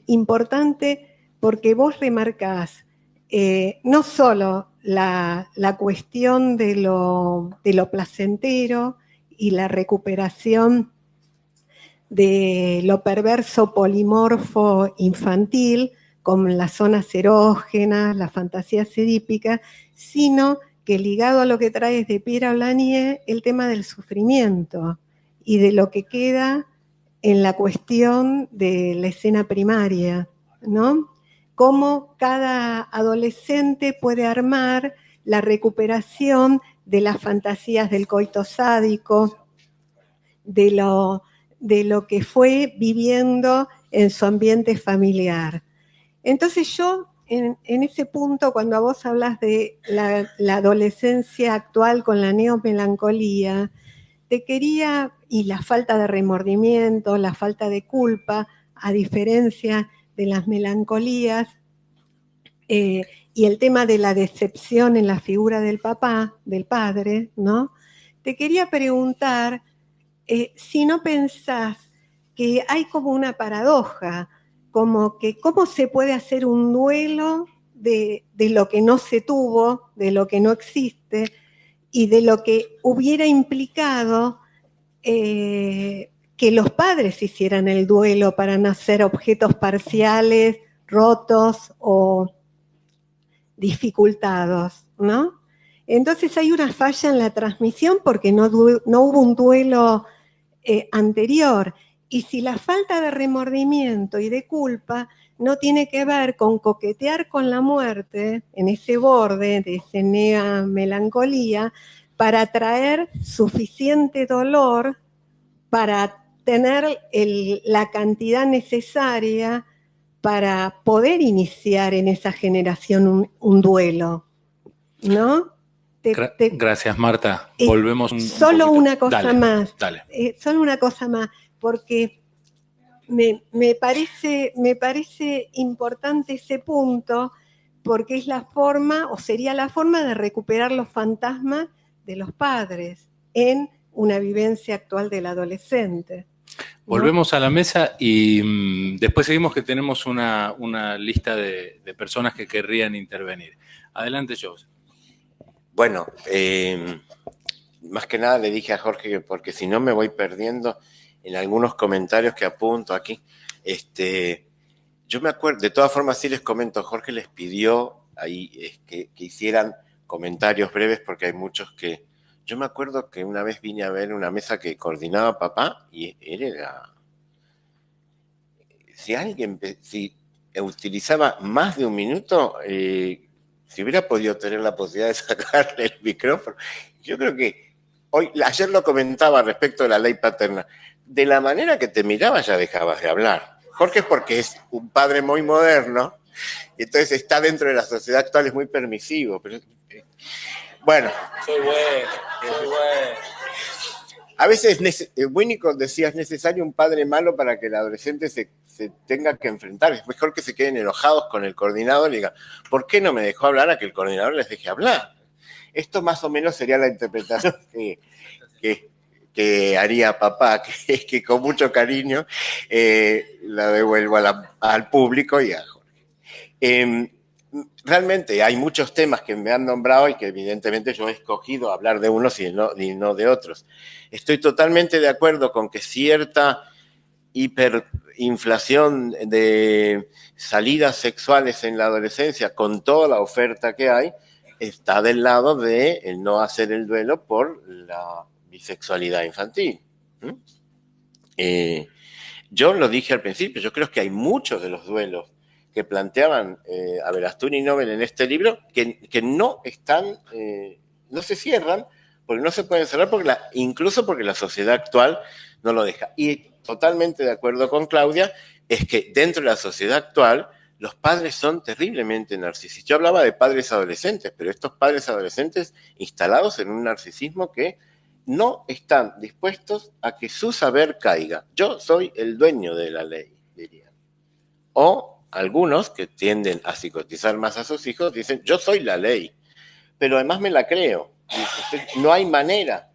importante porque vos remarcás no solo la cuestión de lo placentero y la recuperación de lo perverso polimorfo infantil, con las zonas erógenas, las fantasías edípicas, sino que ligado a lo que traes de Pierre Blanier, el tema del sufrimiento y de lo que queda en la cuestión de la escena primaria, ¿no? Cómo cada adolescente puede armar la recuperación de las fantasías del coito sádico, de lo que fue viviendo en su ambiente familiar. Entonces yo, en ese punto, cuando vos hablas de la adolescencia actual con la neomelancolía, te quería, y la falta de remordimiento, la falta de culpa, a diferencia de las melancolías, y el tema de la decepción en la figura del papá, del padre, ¿no? Te quería preguntar si no pensás que hay como una paradoja, como que cómo se puede hacer un duelo de lo que no se tuvo, de lo que no existe, y de lo que hubiera implicado que los padres hicieran el duelo para no ser objetos parciales, rotos o dificultados, ¿no? Entonces hay una falla en la transmisión porque no hubo un duelo anterior. Y si la falta de remordimiento y de culpa no tiene que ver con coquetear con la muerte, en ese borde de esa melancolía, para traer suficiente dolor para tener la cantidad necesaria para poder iniciar en esa generación un duelo, ¿no? Gracias, Marta. Volvemos solo poquito. una cosa Dale, más. Dale. Solo una cosa más, porque me parece importante ese punto, porque es la forma, o sería la forma de recuperar los fantasmas de los padres en una vivencia actual del adolescente, ¿no? Volvemos a la mesa y después seguimos, que tenemos una lista de personas que querrían intervenir. Adelante, Joseph. Bueno, más que nada le dije a Jorge que porque si no me voy perdiendo en algunos comentarios que apunto aquí. Yo me acuerdo, de todas formas sí les comento, Jorge les pidió ahí que hicieran comentarios breves porque hay muchos que... Yo me acuerdo que una vez vine a ver una mesa que coordinaba papá y él era... Si utilizaba más de un minuto, si hubiera podido tener la posibilidad de sacarle el micrófono. Yo creo que ayer lo comentaba respecto de la ley paterna. De la manera que te miraba ya dejabas de hablar. Jorge es porque es un padre muy moderno, y entonces está dentro de la sociedad actual, es muy permisivo. Pero, bueno. Soy bueno. A veces, Winnicott decía, es necesario un padre malo para que el adolescente se tenga que enfrentar. Es mejor que se queden enojados con el coordinador y digan, ¿por qué no me dejó hablar a que el coordinador les deje hablar? Esto más o menos sería la interpretación que haría papá, que con mucho cariño la devuelvo al público y a Jorge. Realmente hay muchos temas que me han nombrado y que evidentemente yo he escogido hablar de unos y no de otros. Estoy totalmente de acuerdo con que cierta hiperinflación de salidas sexuales en la adolescencia, con toda la oferta que hay, está del lado de el no hacer el duelo por la bisexualidad infantil. Yo lo dije al principio, yo creo que hay muchos de los duelos que planteaban Aberasturi y Nobel en este libro que no están, no se cierran, porque no se pueden cerrar, incluso porque la sociedad actual no lo deja. Y totalmente de acuerdo con Claudia, es que dentro de la sociedad actual los padres son terriblemente narcisistas. Yo hablaba de padres adolescentes, pero estos padres adolescentes instalados en un narcisismo que no están dispuestos a que su saber caiga. Yo soy el dueño de la ley, dirían. O algunos que tienden a psicotizar más a sus hijos dicen, yo soy la ley, pero además me la creo. No hay manera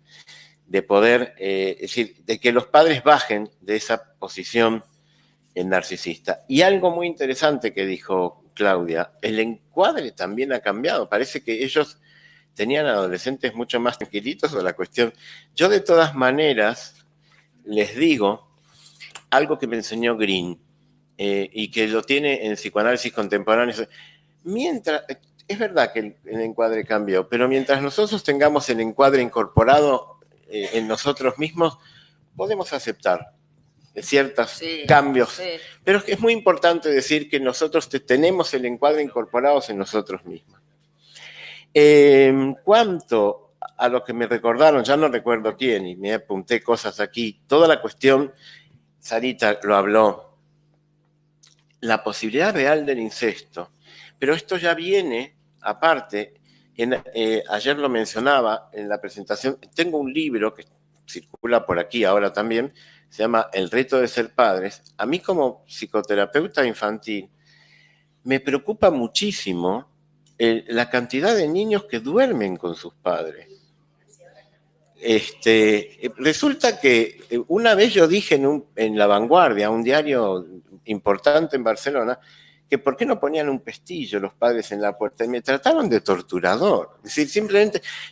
de poder, es decir, de que los padres bajen de esa posición narcisista. Y algo muy interesante que dijo Claudia, el encuadre también ha cambiado. Parece que ellos tenían adolescentes mucho más tranquilitos o la cuestión. Yo de todas maneras les digo algo que me enseñó Green, y que lo tiene en psicoanálisis contemporáneo. Es verdad que el encuadre cambió, pero mientras nosotros tengamos el encuadre incorporado en nosotros mismos, podemos aceptar ciertos cambios. Sí. Pero es muy importante decir que nosotros tenemos el encuadre incorporados en nosotros mismos. Cuanto a lo que me recordaron, ya no recuerdo quién, y me apunté cosas aquí, toda la cuestión, Sarita lo habló, la posibilidad real del incesto, pero esto ya viene aparte, ayer lo mencionaba en la presentación, tengo un libro que circula por aquí ahora también, se llama El reto de ser padres. A mí como psicoterapeuta infantil me preocupa muchísimo la cantidad de niños que duermen con sus padres. Resulta que una vez yo dije en La Vanguardia, un diario importante en Barcelona, que por qué no ponían un pestillo los padres en la puerta, y me trataron de torturador. Es decir,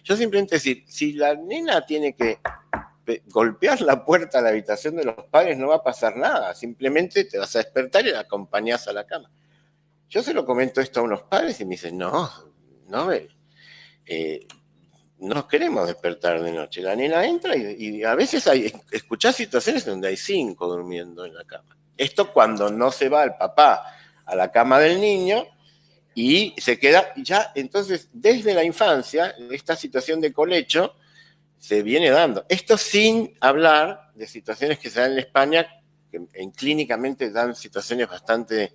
yo simplemente decir, si la nena tiene que golpear la puerta a la habitación de los padres, no va a pasar nada, simplemente te vas a despertar y la acompañás a la cama. Yo se lo comento esto a unos padres y me dicen, no nos queremos despertar de noche. La nena entra y a veces escuchás situaciones donde hay 5 durmiendo en la cama. Esto cuando no se va el papá a la cama del niño y se queda ya. Entonces, desde la infancia, esta situación de colecho se viene dando. Esto sin hablar de situaciones que se dan en España, que clínicamente dan situaciones bastante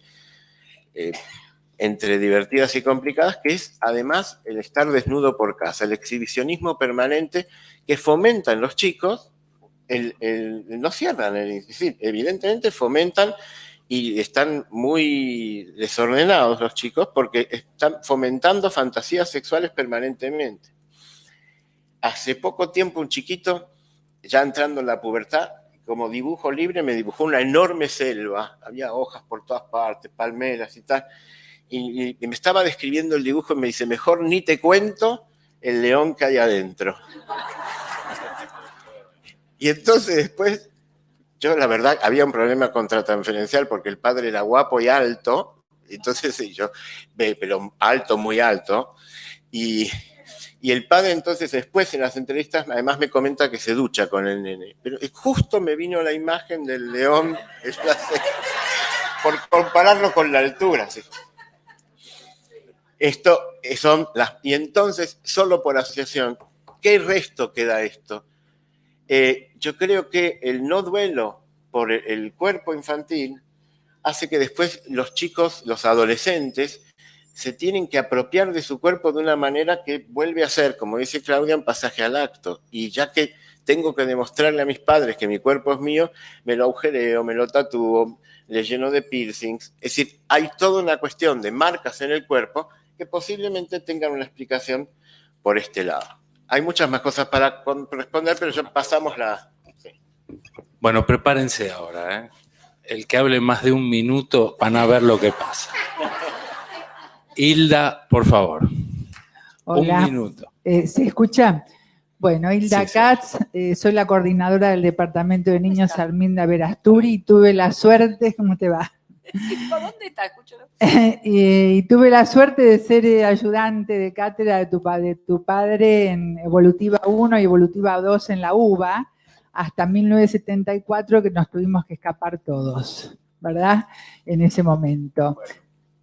entre divertidas y complicadas, que es además el estar desnudo por casa, el exhibicionismo permanente que fomenta en los chicos, no cierran, es decir, evidentemente fomentan y están muy desordenados los chicos porque están fomentando fantasías sexuales permanentemente. Hace poco tiempo un chiquito, ya entrando en la pubertad, como dibujo libre, me dibujó una enorme selva, había hojas por todas partes, palmeras y tal, y me estaba describiendo el dibujo y me dice, mejor ni te cuento el león que hay adentro. Y entonces después, yo la verdad, había un problema contratransferencial porque el padre era guapo y alto, entonces yo, pero alto, muy alto, y el padre entonces después en las entrevistas además me comenta que se ducha con el nene. Pero justo me vino la imagen del león por compararlo con la altura. ¿Sí? Esto son las... Y entonces, solo por asociación, ¿qué resto queda esto? Yo creo que el no duelo por el cuerpo infantil hace que después los chicos, los adolescentes, se tienen que apropiar de su cuerpo de una manera que vuelve a ser, como dice Claudia, un pasaje al acto. Y ya que tengo que demostrarle a mis padres que mi cuerpo es mío, me lo agujereo, me lo tatúo, le lleno de piercings. Es decir, hay toda una cuestión de marcas en el cuerpo que posiblemente tengan una explicación por este lado. Hay muchas más cosas para responder, pero ya pasamos la... Sí. Bueno, prepárense ahora, ¿eh? El que hable más de un minuto van a ver lo que pasa. Hilda, por favor. Hola. Un minuto. ¿Se escucha? Bueno, Hilda Katz, soy la coordinadora del Departamento de Niños Arminda Verasturi y tuve la suerte, ¿cómo te va? ¿Dónde está? Escúchalo. Y tuve la suerte de ser ayudante de cátedra de tu padre en Evolutiva 1 y Evolutiva 2 en la UBA, hasta 1974 que nos tuvimos que escapar todos, ¿verdad? En ese momento.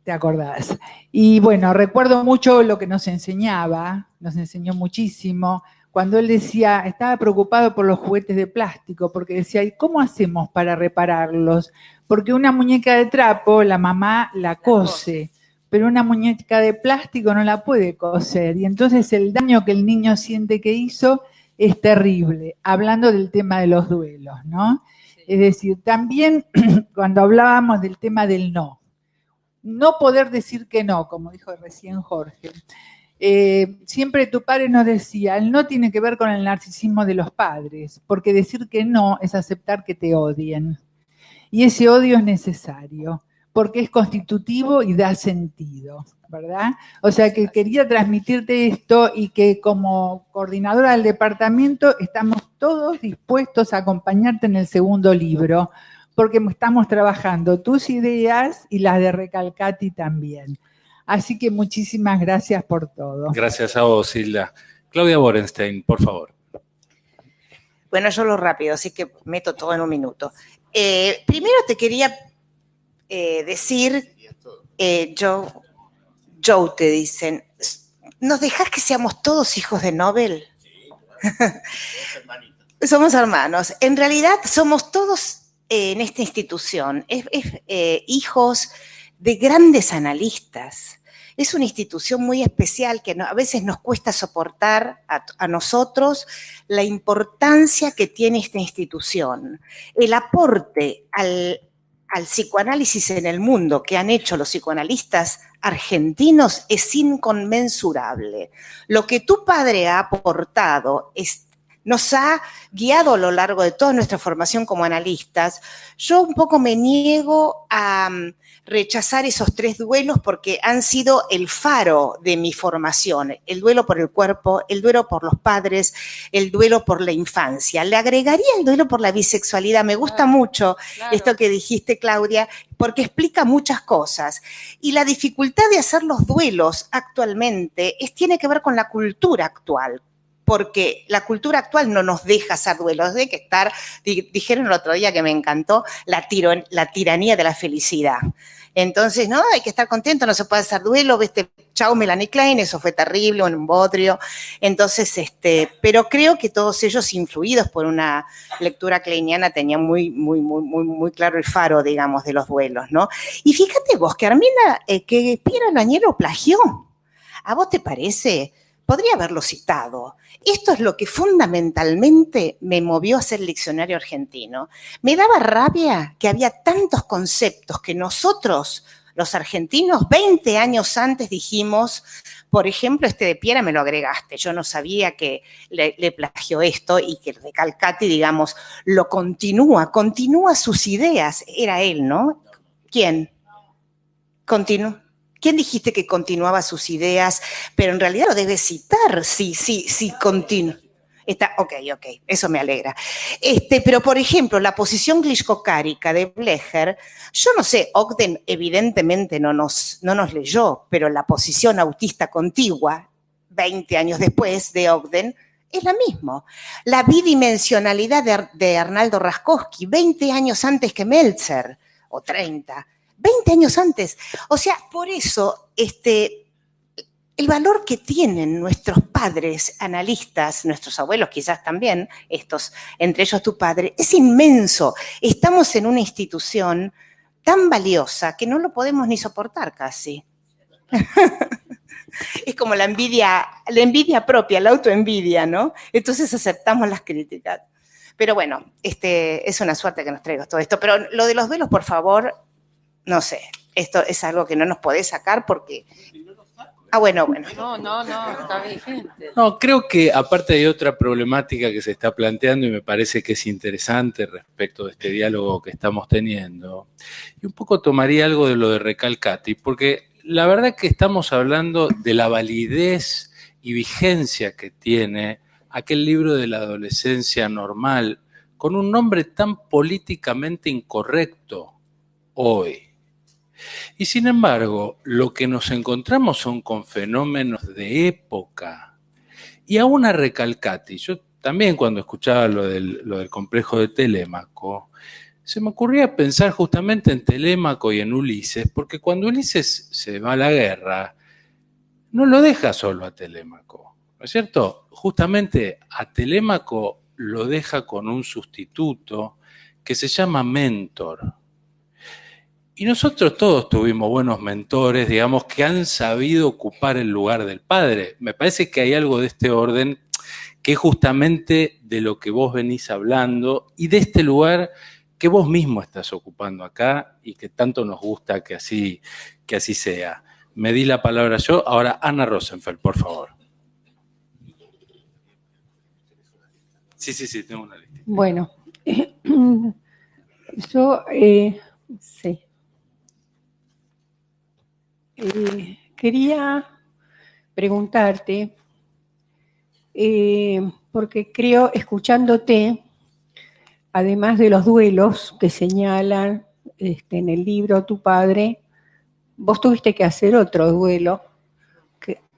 ¿Te acordás? Y bueno, recuerdo mucho lo que nos enseñaba, nos enseñó muchísimo, cuando él decía, estaba preocupado por los juguetes de plástico, porque decía, ¿y cómo hacemos para repararlos? Porque una muñeca de trapo, la mamá la cose, pero una muñeca de plástico no la puede coser, y entonces el daño que el niño siente que hizo es terrible, hablando del tema de los duelos, ¿no? Es decir, también cuando hablábamos del tema del no poder decir que no, como dijo recién Jorge. Siempre tu padre nos decía, el no tiene que ver con el narcisismo de los padres, porque decir que no es aceptar que te odien. Y ese odio es necesario, porque es constitutivo y da sentido, ¿verdad? O sea que quería transmitirte esto y que como coordinadora del departamento estamos todos dispuestos a acompañarte en el segundo libro, porque estamos trabajando tus ideas y las de Recalcati también. Así que muchísimas gracias por todo. Gracias a vos, Hilda. Claudia Borenstein, por favor. Bueno, yo lo rápido, así que meto todo en un minuto. Primero te quería decir, Joe te dicen, ¿nos dejás que seamos todos hijos de Nobel? Sí. Somos hermanos. En realidad somos todos en esta institución, hijos de grandes analistas. Es una institución muy especial que a veces nos cuesta soportar a nosotros la importancia que tiene esta institución. El aporte al psicoanálisis en el mundo que han hecho los psicoanalistas argentinos es inconmensurable. Lo que tu padre ha aportado nos ha guiado a lo largo de toda nuestra formación como analistas. Yo un poco me niego a rechazar esos 3 duelos porque han sido el faro de mi formación. El duelo por el cuerpo, el duelo por los padres, el duelo por la infancia. Le agregaría el duelo por la bisexualidad. Me gusta mucho esto que dijiste, Claudia, porque explica muchas cosas. Y la dificultad de hacer los duelos actualmente tiene que ver con la cultura actual. porque la cultura actual no nos deja hacer duelos, de que estar, dijeron el otro día que me encantó, la tiranía de la felicidad. Entonces, no, hay que estar contento, no se puede hacer duelo, viste, chau Melanie Klein, eso fue terrible, un bodrio. Entonces, pero creo que todos ellos, influidos por una lectura kleiniana, tenían muy claro el faro, digamos, de los duelos, ¿no? Y fíjate vos que Armina, que Piera Lañero plagió. ¿A vos te parece? Podría haberlo citado. Esto es lo que fundamentalmente me movió a hacer el diccionario argentino. Me daba rabia que había tantos conceptos que nosotros, los argentinos, 20 años antes dijimos, por ejemplo, de Piera me lo agregaste, yo no sabía que le plagió esto y que Recalcati, digamos, lo continúa sus ideas. Era él, ¿no? ¿Quién? Continúa. ¿Quién dijiste que continuaba sus ideas? Pero en realidad lo debe citar, sí, continúa. Ok, eso me alegra. Pero, por ejemplo, la posición glishkocárica de Blecher, yo no sé, Ogden evidentemente no nos leyó, pero la posición autista contigua, 20 años después de Ogden, es la misma. La bidimensionalidad de Arnaldo Raskowski, 20 años antes que Meltzer, o 30, 20 años antes. O sea, por eso, el valor que tienen nuestros padres analistas, nuestros abuelos quizás también, entre ellos tu padre, es inmenso. Estamos en una institución tan valiosa que no lo podemos ni soportar casi. Es como la envidia propia, la autoenvidia, ¿no? Entonces aceptamos las críticas. Pero bueno, es una suerte que nos traiga todo esto. Pero lo de los duelos, por favor, no sé, esto es algo que no nos podés sacar porque... Bueno. No, está vigente. No, creo que aparte hay otra problemática que se está planteando y me parece que es interesante respecto de este diálogo que estamos teniendo. Y un poco tomaría algo de lo de Recalcati, porque la verdad que estamos hablando de la validez y vigencia que tiene aquel libro de la adolescencia normal con un nombre tan políticamente incorrecto hoy. Y sin embargo, lo que nos encontramos son con fenómenos de época. Y aún a Recalcati, yo también cuando escuchaba lo del complejo de Telémaco, se me ocurría pensar justamente en Telémaco y en Ulises, porque cuando Ulises se va a la guerra, no lo deja solo a Telémaco, ¿no es cierto? Justamente a Telémaco lo deja con un sustituto que se llama Mentor. Y nosotros todos tuvimos buenos mentores, digamos, que han sabido ocupar el lugar del padre. Me parece que hay algo de este orden que es justamente de lo que vos venís hablando y de este lugar que vos mismo estás ocupando acá y que tanto nos gusta que así sea. Me di la palabra yo. Ahora, Ana Rosenfeld, por favor. Sí, tengo una lista. Bueno, yo sí. Quería preguntarte, porque creo, escuchándote, además de los duelos que señalan en el libro Tu Padre, vos tuviste que hacer otro duelo,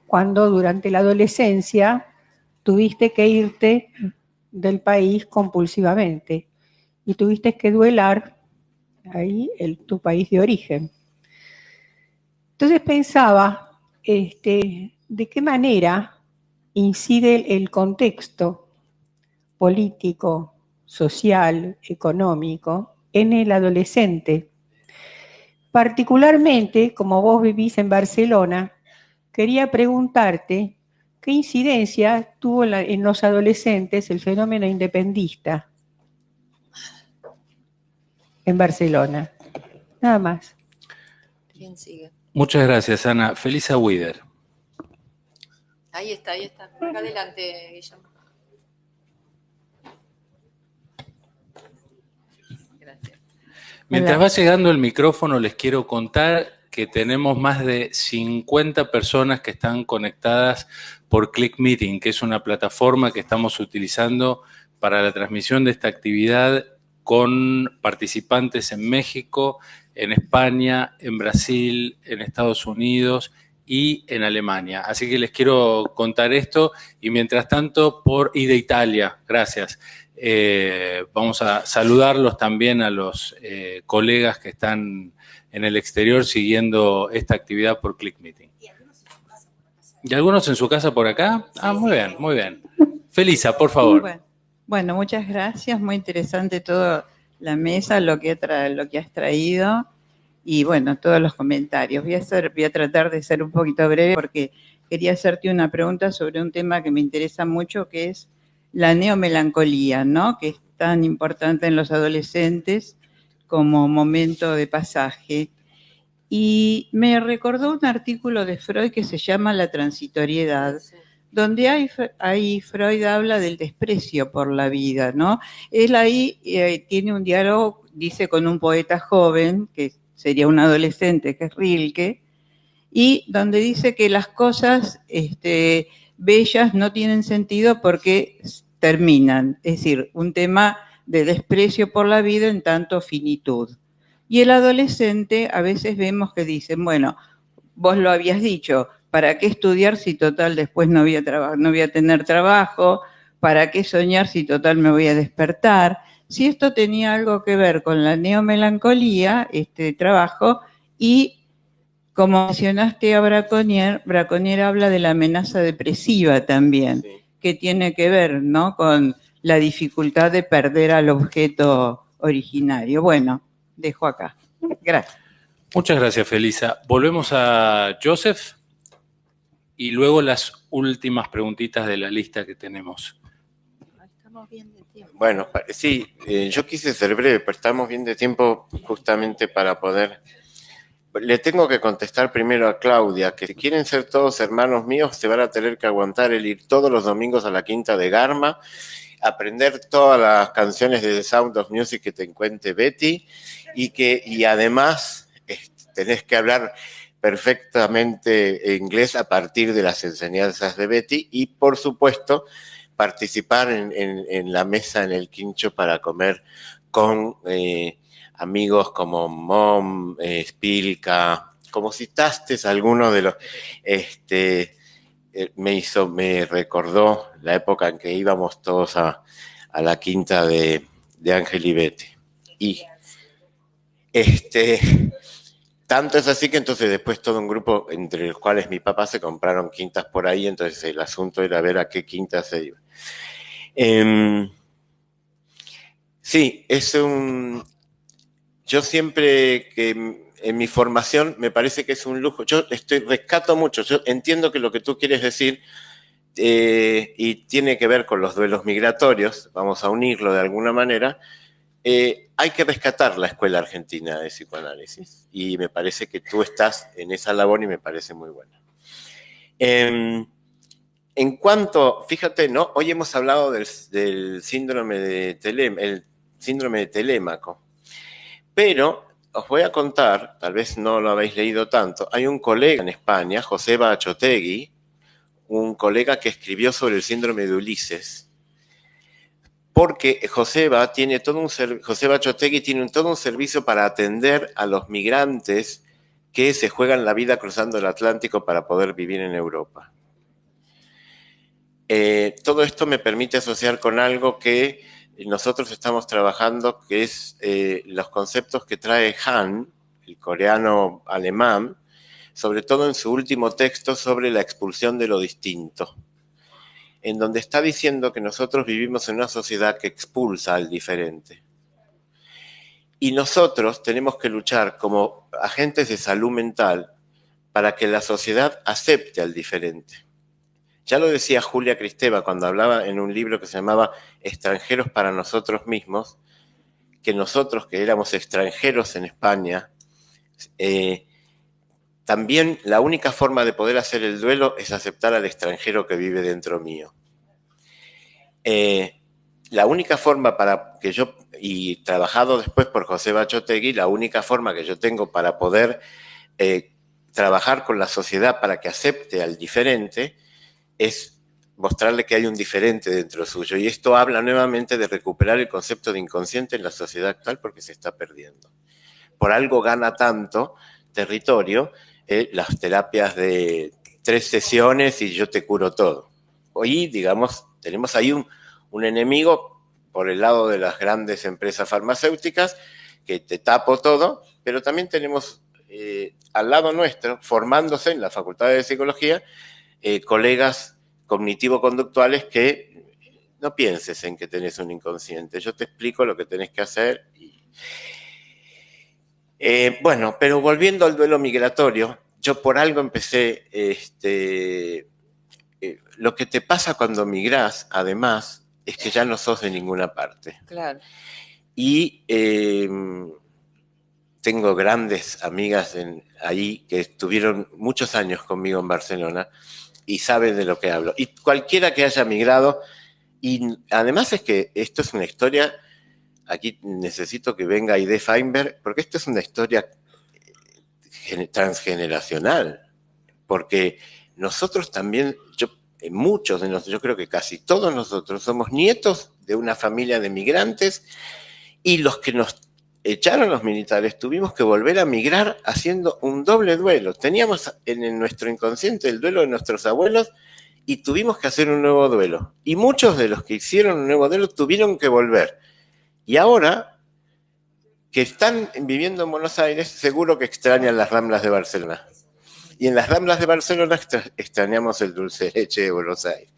cuando durante la adolescencia tuviste que irte del país compulsivamente y tuviste que duelar ahí tu país de origen. Entonces pensaba, ¿de qué manera incide el contexto político, social, económico en el adolescente? Particularmente, como vos vivís en Barcelona, quería preguntarte qué incidencia tuvo en los adolescentes el fenómeno independentista en Barcelona. Nada más. ¿Quién sigue? Muchas gracias, Ana. Felisa Wider. Ahí está. Acá adelante, Guillermo. Gracias. Mientras va llegando el micrófono, les quiero contar que tenemos más de 50 personas que están conectadas por Click Meeting, que es una plataforma que estamos utilizando para la transmisión de esta actividad con participantes en México, en España, en Brasil, en Estados Unidos y en Alemania. Así que les quiero contar esto y mientras tanto y de Italia, gracias. Vamos a saludarlos también a los colegas que están en el exterior siguiendo esta actividad por Click Meeting. ¿Y algunos en su casa por acá? Ah, muy bien, muy bien. Felisa, por favor. Bueno, muchas gracias. Muy interesante toda la mesa, lo que has traído y, bueno, todos los comentarios. Voy a tratar de ser un poquito breve porque quería hacerte una pregunta sobre un tema que me interesa mucho, que es la neomelancolía, ¿no? Que es tan importante en los adolescentes como momento de pasaje. Y me recordó un artículo de Freud que se llama La transitoriedad, donde Freud habla del desprecio por la vida, ¿no? Él ahí tiene un diálogo, dice, con un poeta joven, que sería un adolescente, que es Rilke, y donde dice que las cosas bellas no tienen sentido porque terminan, es decir, un tema de desprecio por la vida en tanto finitud. Y el adolescente a veces vemos que dicen, bueno, vos lo habías dicho, ¿para qué estudiar si total después no voy a tener trabajo? ¿Para qué soñar si total me voy a despertar? Si esto tenía algo que ver con la neomelancolía, este trabajo, y como mencionaste a Braconnier habla de la amenaza depresiva también, sí, que tiene que ver, ¿no?, con la dificultad de perder al objeto originario. Bueno, dejo acá. Gracias. Muchas gracias, Felisa. Volvemos a Joseph y luego las últimas preguntitas de la lista que tenemos. Estamos bien de tiempo. Bueno, sí, yo quise ser breve, pero estamos bien de tiempo justamente para poder... Le tengo que contestar primero a Claudia, que si quieren ser todos hermanos míos, se van a tener que aguantar el ir todos los domingos a la Quinta de Garma, aprender todas las canciones de The Sound of Music que te encuentre Betty, y además tenés que hablar perfectamente inglés a partir de las enseñanzas de Betty, y por supuesto participar en la mesa en el quincho para comer con amigos como Mom, Spilka. Como citaste alguno de los... me recordó la época en que íbamos todos a la quinta de Ángel y Betty. Y tanto es así que entonces después todo un grupo, entre los cuales mi papá, se compraron quintas por ahí, entonces el asunto era ver a qué quinta se iba. Sí, yo siempre que en mi formación me parece que es un lujo. Yo rescato mucho, yo entiendo que lo que tú quieres decir y tiene que ver con los duelos migratorios, vamos a unirlo de alguna manera. Hay que rescatar la escuela argentina de psicoanálisis y me parece que tú estás en esa labor y me parece muy buena. En cuanto, fíjate, ¿no? Hoy hemos hablado del síndrome de Telémaco, pero os voy a contar, tal vez no lo habéis leído tanto, hay un colega en España, Joseba Achotegui, un colega que escribió sobre el síndrome de Ulises, porque Joseba Achotegui tiene todo un servicio para atender a los migrantes que se juegan la vida cruzando el Atlántico para poder vivir en Europa. Todo esto me permite asociar con algo que nosotros estamos trabajando, que es los conceptos que trae Han, el coreano alemán, sobre todo en su último texto sobre la expulsión de lo distinto, en donde está diciendo que nosotros vivimos en una sociedad que expulsa al diferente. Y nosotros tenemos que luchar como agentes de salud mental para que la sociedad acepte al diferente. Ya lo decía Julia Kristeva cuando hablaba en un libro que se llamaba Extranjeros para nosotros mismos, que nosotros que éramos extranjeros en España, también la única forma de poder hacer el duelo es aceptar al extranjero que vive dentro mío. La única forma para que yo, y trabajado después por Joseba Achotegui, la única forma que yo tengo para poder trabajar con la sociedad para que acepte al diferente es mostrarle que hay un diferente dentro suyo. Y esto habla nuevamente de recuperar el concepto de inconsciente en la sociedad actual porque se está perdiendo. Por algo gana tanto territorio las terapias de 3 sesiones y yo te curo todo. Hoy, digamos, tenemos ahí un enemigo por el lado de las grandes empresas farmacéuticas, que te tapo todo, pero también tenemos al lado nuestro, formándose en la Facultad de Psicología, colegas cognitivo-conductuales que no pienses en que tenés un inconsciente. Yo te explico lo que tenés que hacer. Bueno, pero volviendo al duelo migratorio, yo por algo empecé, lo que te pasa cuando migrás, además, es que ya no sos de ninguna parte. Claro. Y tengo grandes amigas ahí que estuvieron muchos años conmigo en Barcelona y saben de lo que hablo. Y cualquiera que haya migrado, y además es que esto es una historia, aquí necesito que venga Aide Feinberg, porque esto es una historia transgeneracional, porque nosotros también, muchos de nosotros, yo creo que casi todos nosotros somos nietos de una familia de migrantes, y los que nos echaron los militares tuvimos que volver a migrar haciendo un doble duelo. Teníamos en nuestro inconsciente el duelo de nuestros abuelos y tuvimos que hacer un nuevo duelo. Y muchos de los que hicieron un nuevo duelo tuvieron que volver. Y ahora que están viviendo en Buenos Aires, seguro que extrañan las Ramblas de Barcelona. Y en las Ramblas de Barcelona extrañamos el dulce de leche de Buenos Aires.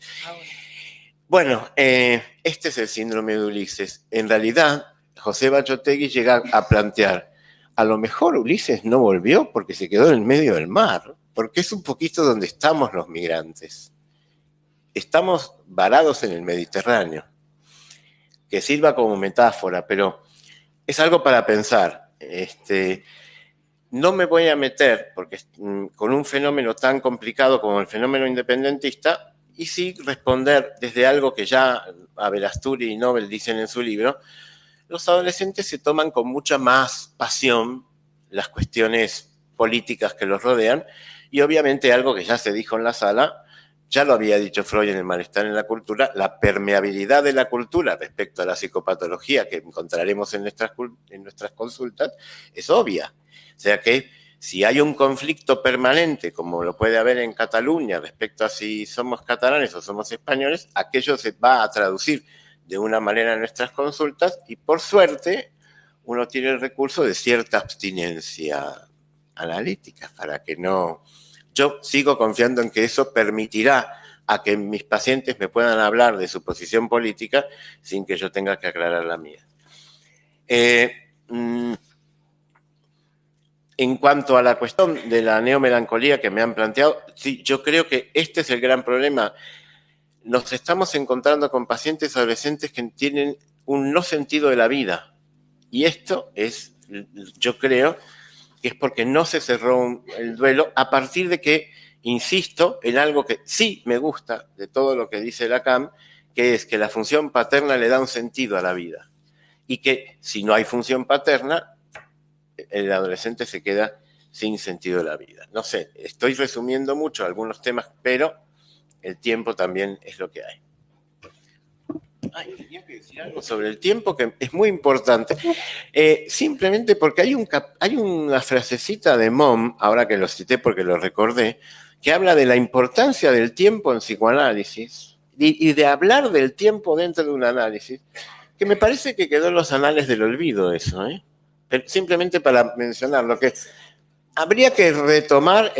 Bueno, este es el síndrome de Ulises. En realidad, José Bachotegui llega a plantear, a lo mejor Ulises no volvió porque se quedó en el medio del mar, porque es un poquito donde estamos los migrantes. Estamos varados en el Mediterráneo, que sirva como metáfora, pero es algo para pensar. No me voy a meter, porque con un fenómeno tan complicado como el fenómeno independentista, y sí responder desde algo que ya Aberasturi y Nobel dicen en su libro. Los adolescentes se toman con mucha más pasión las cuestiones políticas que los rodean, y obviamente algo que ya se dijo en la sala, ya lo había dicho Freud en El malestar en la cultura, la permeabilidad de la cultura respecto a la psicopatología que encontraremos en nuestras consultas es obvia. O sea que si hay un conflicto permanente, como lo puede haber en Cataluña respecto a si somos catalanes o somos españoles, aquello se va a traducir de una manera en nuestras consultas, y por suerte uno tiene el recurso de cierta abstinencia analítica para que no... Yo sigo confiando en que eso permitirá a que mis pacientes me puedan hablar de su posición política sin que yo tenga que aclarar la mía. En cuanto a la cuestión de la neomelancolía que me han planteado, sí, yo creo que este es el gran problema. Nos estamos encontrando con pacientes adolescentes que tienen un no sentido de la vida. Y esto es, yo creo, que es porque no se cerró el duelo a partir de que, insisto, en algo que sí me gusta de todo lo que dice Lacan, que es que la función paterna le da un sentido a la vida. Y que si no hay función paterna, el adolescente se queda sin sentido de la vida. No sé, estoy resumiendo mucho algunos temas, pero el tiempo también es lo que hay. Tenía que decir algo sobre el tiempo que es muy importante. Simplemente porque hay una frasecita de Mom, ahora que lo cité porque lo recordé, que habla de la importancia del tiempo en psicoanálisis y de hablar del tiempo dentro de un análisis, que me parece que quedó en los anales del olvido eso, Pero simplemente para mencionarlo, que habría que retomar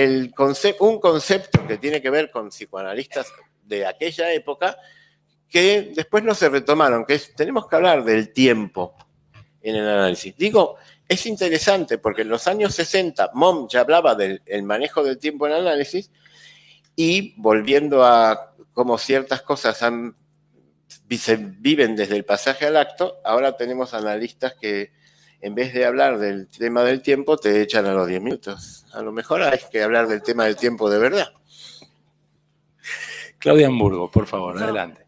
un concepto que tiene que ver con psicoanalistas de aquella época, que después no se retomaron, que es, tenemos que hablar del tiempo en el análisis. Digo, es interesante porque en los años 60 Mom ya hablaba del manejo del tiempo en análisis, y volviendo a cómo ciertas cosas se viven desde el pasaje al acto, ahora tenemos analistas que en vez de hablar del tema del tiempo te echan a los 10 minutos. A lo mejor hay que hablar del tema del tiempo de verdad. Claudia Hamburgo, por favor, adelante.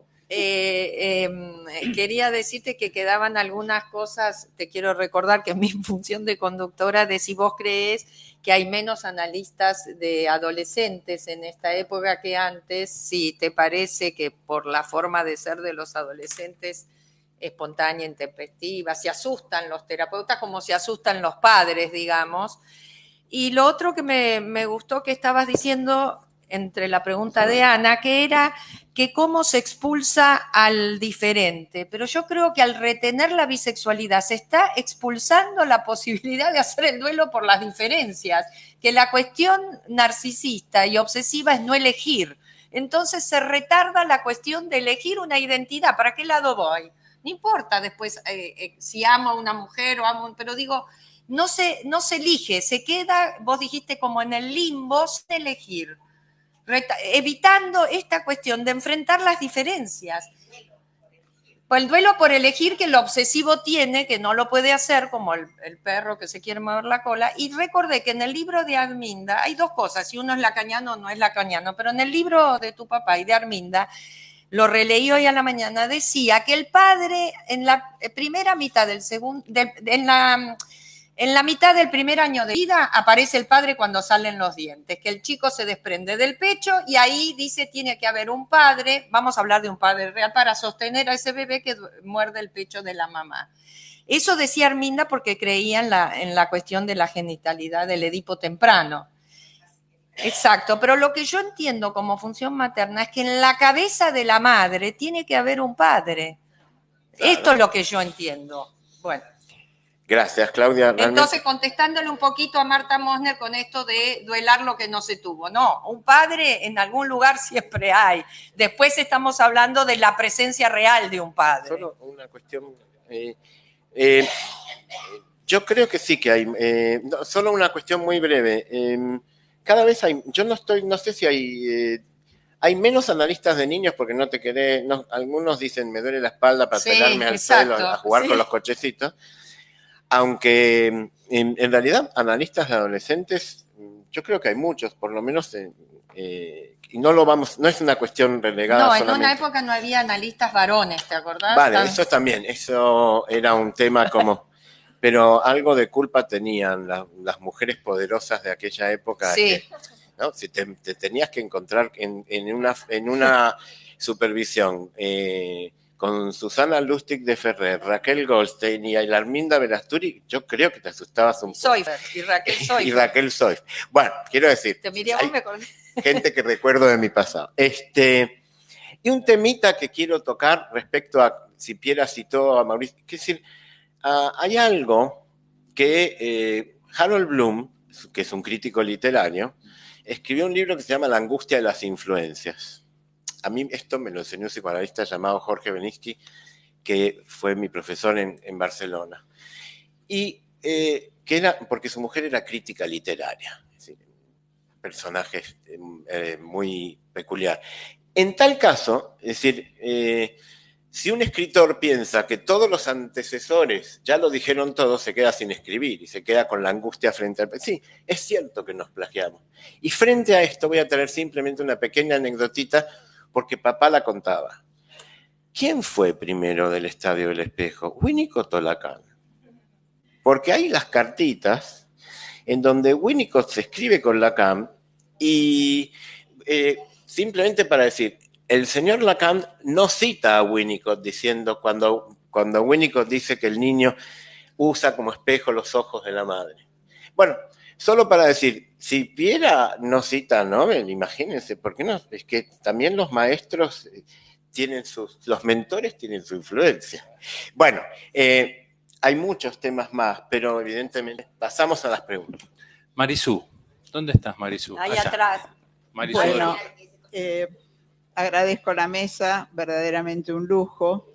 Quería decirte que quedaban algunas cosas, te quiero recordar que en mi función de conductora, de si vos crees que hay menos analistas de adolescentes en esta época que antes, si te parece que por la forma de ser de los adolescentes espontánea, intempestiva, se asustan los terapeutas como se asustan los padres, digamos. Y lo otro que me gustó que estabas diciendo entre la pregunta de Ana, que era que cómo se expulsa al diferente. Pero yo creo que al retener la bisexualidad se está expulsando la posibilidad de hacer el duelo por las diferencias, que la cuestión narcisista y obsesiva es no elegir. Entonces se retarda la cuestión de elegir una identidad. ¿Para qué lado voy? No importa después si amo a una mujer o amo, pero digo, no se elige, se queda, vos dijiste, como en el limbo, sin elegir, evitando esta cuestión de enfrentar las diferencias. Pues el duelo por elegir que el obsesivo tiene, que no lo puede hacer, como el perro que se quiere mover la cola. Y recordé que en el libro de Arminda hay dos cosas, si uno es lacaniano o no es lacaniano, pero en el libro de tu papá y de Arminda, lo releí hoy a la mañana, decía que el padre en la primera mitad del segundo, en la mitad del primer año de vida aparece el padre cuando salen los dientes, que el chico se desprende del pecho y ahí dice tiene que haber un padre, vamos a hablar de un padre real, para sostener a ese bebé que muerde el pecho de la mamá. Eso decía Arminda porque creía en la cuestión de la genitalidad del Edipo temprano. Exacto, pero lo que yo entiendo como función materna es que en la cabeza de la madre tiene que haber un padre. Claro. Esto es lo que yo entiendo. Bueno. Gracias, Claudia. Realmente... Entonces, contestándole un poquito a Marta Mosner con esto de duelar lo que no se tuvo. No, un padre en algún lugar siempre hay. Después estamos hablando de la presencia real de un padre. Solo una cuestión... yo creo que sí que hay... solo una cuestión muy breve. Cada vez hay... Yo no sé si hay menos analistas de niños porque no te querés... algunos dicen, me duele la espalda para pegarme al suelo a jugar con los cochecitos. Aunque en realidad analistas de adolescentes, yo creo que hay muchos, por lo menos, y no es una cuestión relegada. No, en una época no había analistas varones, ¿te acordás? Vale, eso también, eso era un tema como, pero algo de culpa tenían las mujeres poderosas de aquella época. Sí. Que, ¿no? Si te tenías que encontrar en una supervisión, con Susana Lustig de Ferrer, Raquel Goldstein y Arminda Verasturi, yo creo que te asustabas un poco. Y Raquel Soif. Bueno, quiero decir, hay gente que recuerdo de mi pasado. Y un temita que quiero tocar respecto a, si Piera citó a Mauricio, es decir, hay algo que Harold Bloom, que es un crítico literario, escribió un libro que se llama La angustia de las influencias. A mí esto me lo enseñó un psicoanalista llamado Jorge Beniski, que fue mi profesor en Barcelona. Y porque su mujer era crítica literaria, es decir, personaje muy peculiar. En tal caso, es decir, si un escritor piensa que todos los antecesores ya lo dijeron todo, se queda sin escribir y se queda con la angustia frente al... Sí, es cierto que nos plagiamos. Y frente a esto voy a traer simplemente una pequeña anecdotita porque papá la contaba. ¿Quién fue primero del Estadio del Espejo? Winnicott o Lacan. Porque hay las cartitas en donde Winnicott se escribe con Lacan y simplemente para decir, el señor Lacan no cita a Winnicott diciendo cuando Winnicott dice que el niño usa como espejo los ojos de la madre. Bueno, solo para decir, si Piera no cita a Nobel, imagínense, ¿por qué no? Es que también los maestros los mentores tienen su influencia. Bueno, hay muchos temas más, pero evidentemente pasamos a las preguntas. Marisú, ¿dónde estás, Marisú? Ahí atrás. Marisú. Bueno, agradezco la mesa, verdaderamente un lujo,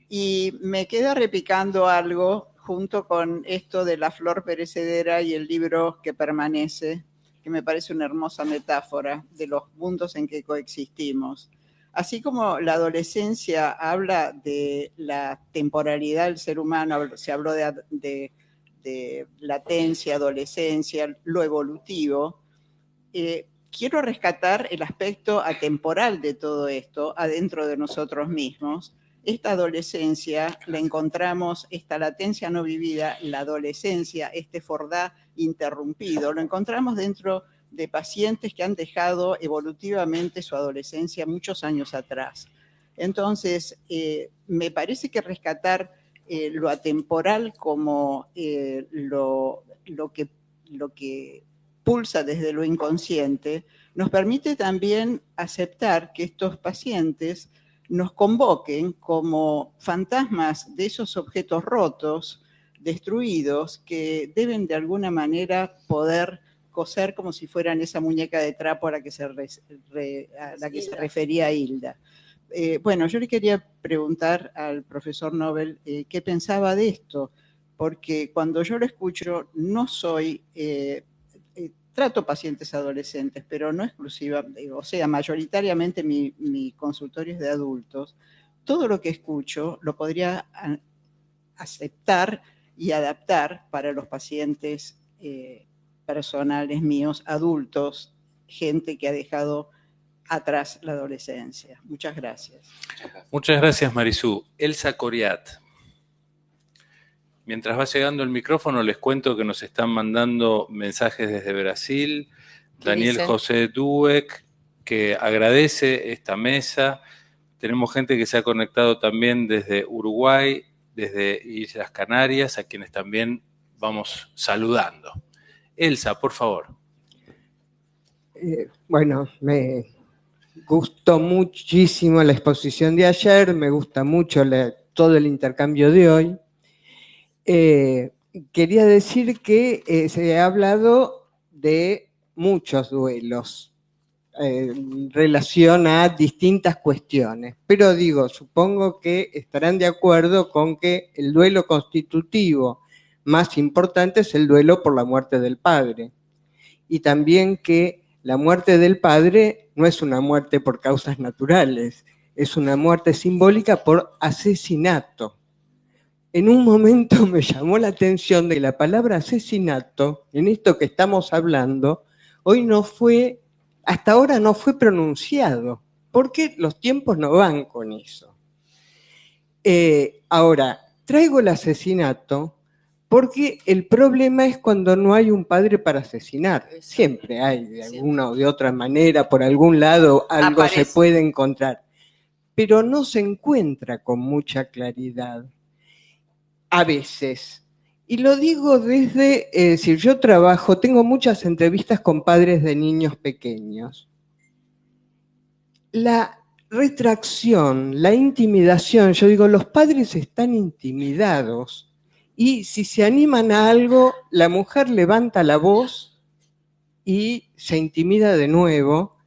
y me queda repicando algo junto con esto de la flor perecedera y el libro que permanece, que me parece una hermosa metáfora de los mundos en que coexistimos. Así como la adolescencia habla de la temporalidad del ser humano, se habló de latencia, adolescencia, lo evolutivo, quiero rescatar el aspecto atemporal de todo esto adentro de nosotros mismos. Esta adolescencia la encontramos, esta latencia no vivida, la adolescencia, este fordá interrumpido, lo encontramos dentro de pacientes que han dejado evolutivamente su adolescencia muchos años atrás. Entonces, me parece que rescatar lo atemporal como lo que pulsa desde lo inconsciente, nos permite también aceptar que estos pacientes nos convoquen como fantasmas de esos objetos rotos, destruidos, que deben de alguna manera poder coser como si fueran esa muñeca de trapo a la que se refería Hilda. Bueno, yo le quería preguntar al profesor Nobel qué pensaba de esto, porque cuando yo lo escucho, no soy, trato pacientes adolescentes, pero no exclusiva, o sea, mayoritariamente mi consultorio es de adultos. Todo lo que escucho lo podría aceptar y adaptar para los pacientes personales míos, adultos, gente que ha dejado atrás la adolescencia. Muchas gracias. Muchas gracias, Marisú. Elsa Coriat. Mientras va llegando el micrófono, les cuento que nos están mandando mensajes desde Brasil. Daniel José Dueck, que agradece esta mesa. Tenemos gente que se ha conectado también desde Uruguay, desde Islas Canarias, a quienes también vamos saludando. Elsa, por favor. Bueno, me gustó muchísimo la exposición de ayer, me gusta mucho todo el intercambio de hoy. Quería decir que se ha hablado de muchos duelos en relación a distintas cuestiones, pero digo, supongo que estarán de acuerdo con que el duelo constitutivo más importante es el duelo por la muerte del padre, y también que la muerte del padre no es una muerte por causas naturales, es una muerte simbólica por asesinato. En un momento me llamó la atención de la palabra asesinato, en esto que estamos hablando, hasta ahora no fue pronunciado, porque los tiempos no van con eso. Ahora, traigo el asesinato porque el problema es cuando no hay un padre para asesinar. Siempre hay, de alguna o de otra manera, por algún lado algo se puede encontrar, pero no se encuentra con mucha claridad. A veces. Y lo digo desde, si yo tengo muchas entrevistas con padres de niños pequeños. La retracción, la intimidación, yo digo, los padres están intimidados y si se animan a algo, la mujer levanta la voz y se intimida de nuevo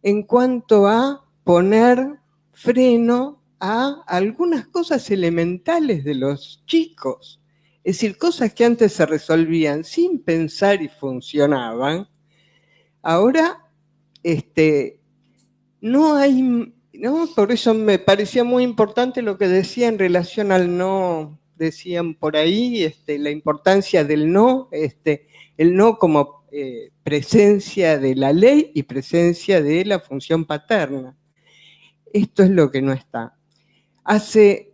en cuanto a poner freno a algunas cosas elementales de los chicos. Es decir, cosas que antes se resolvían sin pensar y funcionaban, ahora no hay, ¿no? Por eso me parecía muy importante lo que decía en relación al no, decían por ahí, la importancia del no, el no como presencia de la ley y presencia de la función paterna. Esto es lo que no está. Hace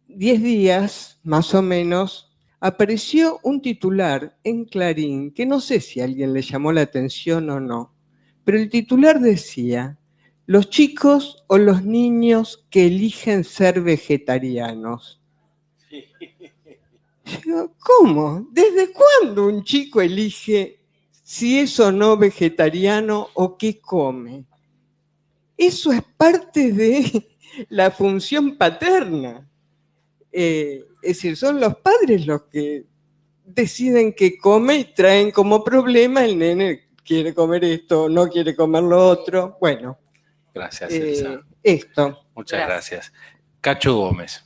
10 días, más o menos, apareció un titular en Clarín, que no sé si a alguien le llamó la atención o no, pero el titular decía, los chicos o los niños que eligen ser vegetarianos. Yo, ¿cómo? ¿Desde cuándo un chico elige si es o no vegetariano o qué come? Eso es parte de la función paterna. Es decir, son los padres los que deciden qué come y traen como problema el nene quiere comer esto, no quiere comer lo otro. Bueno. Gracias, Elsa. Esto. Muchas gracias. Cacho Gómez.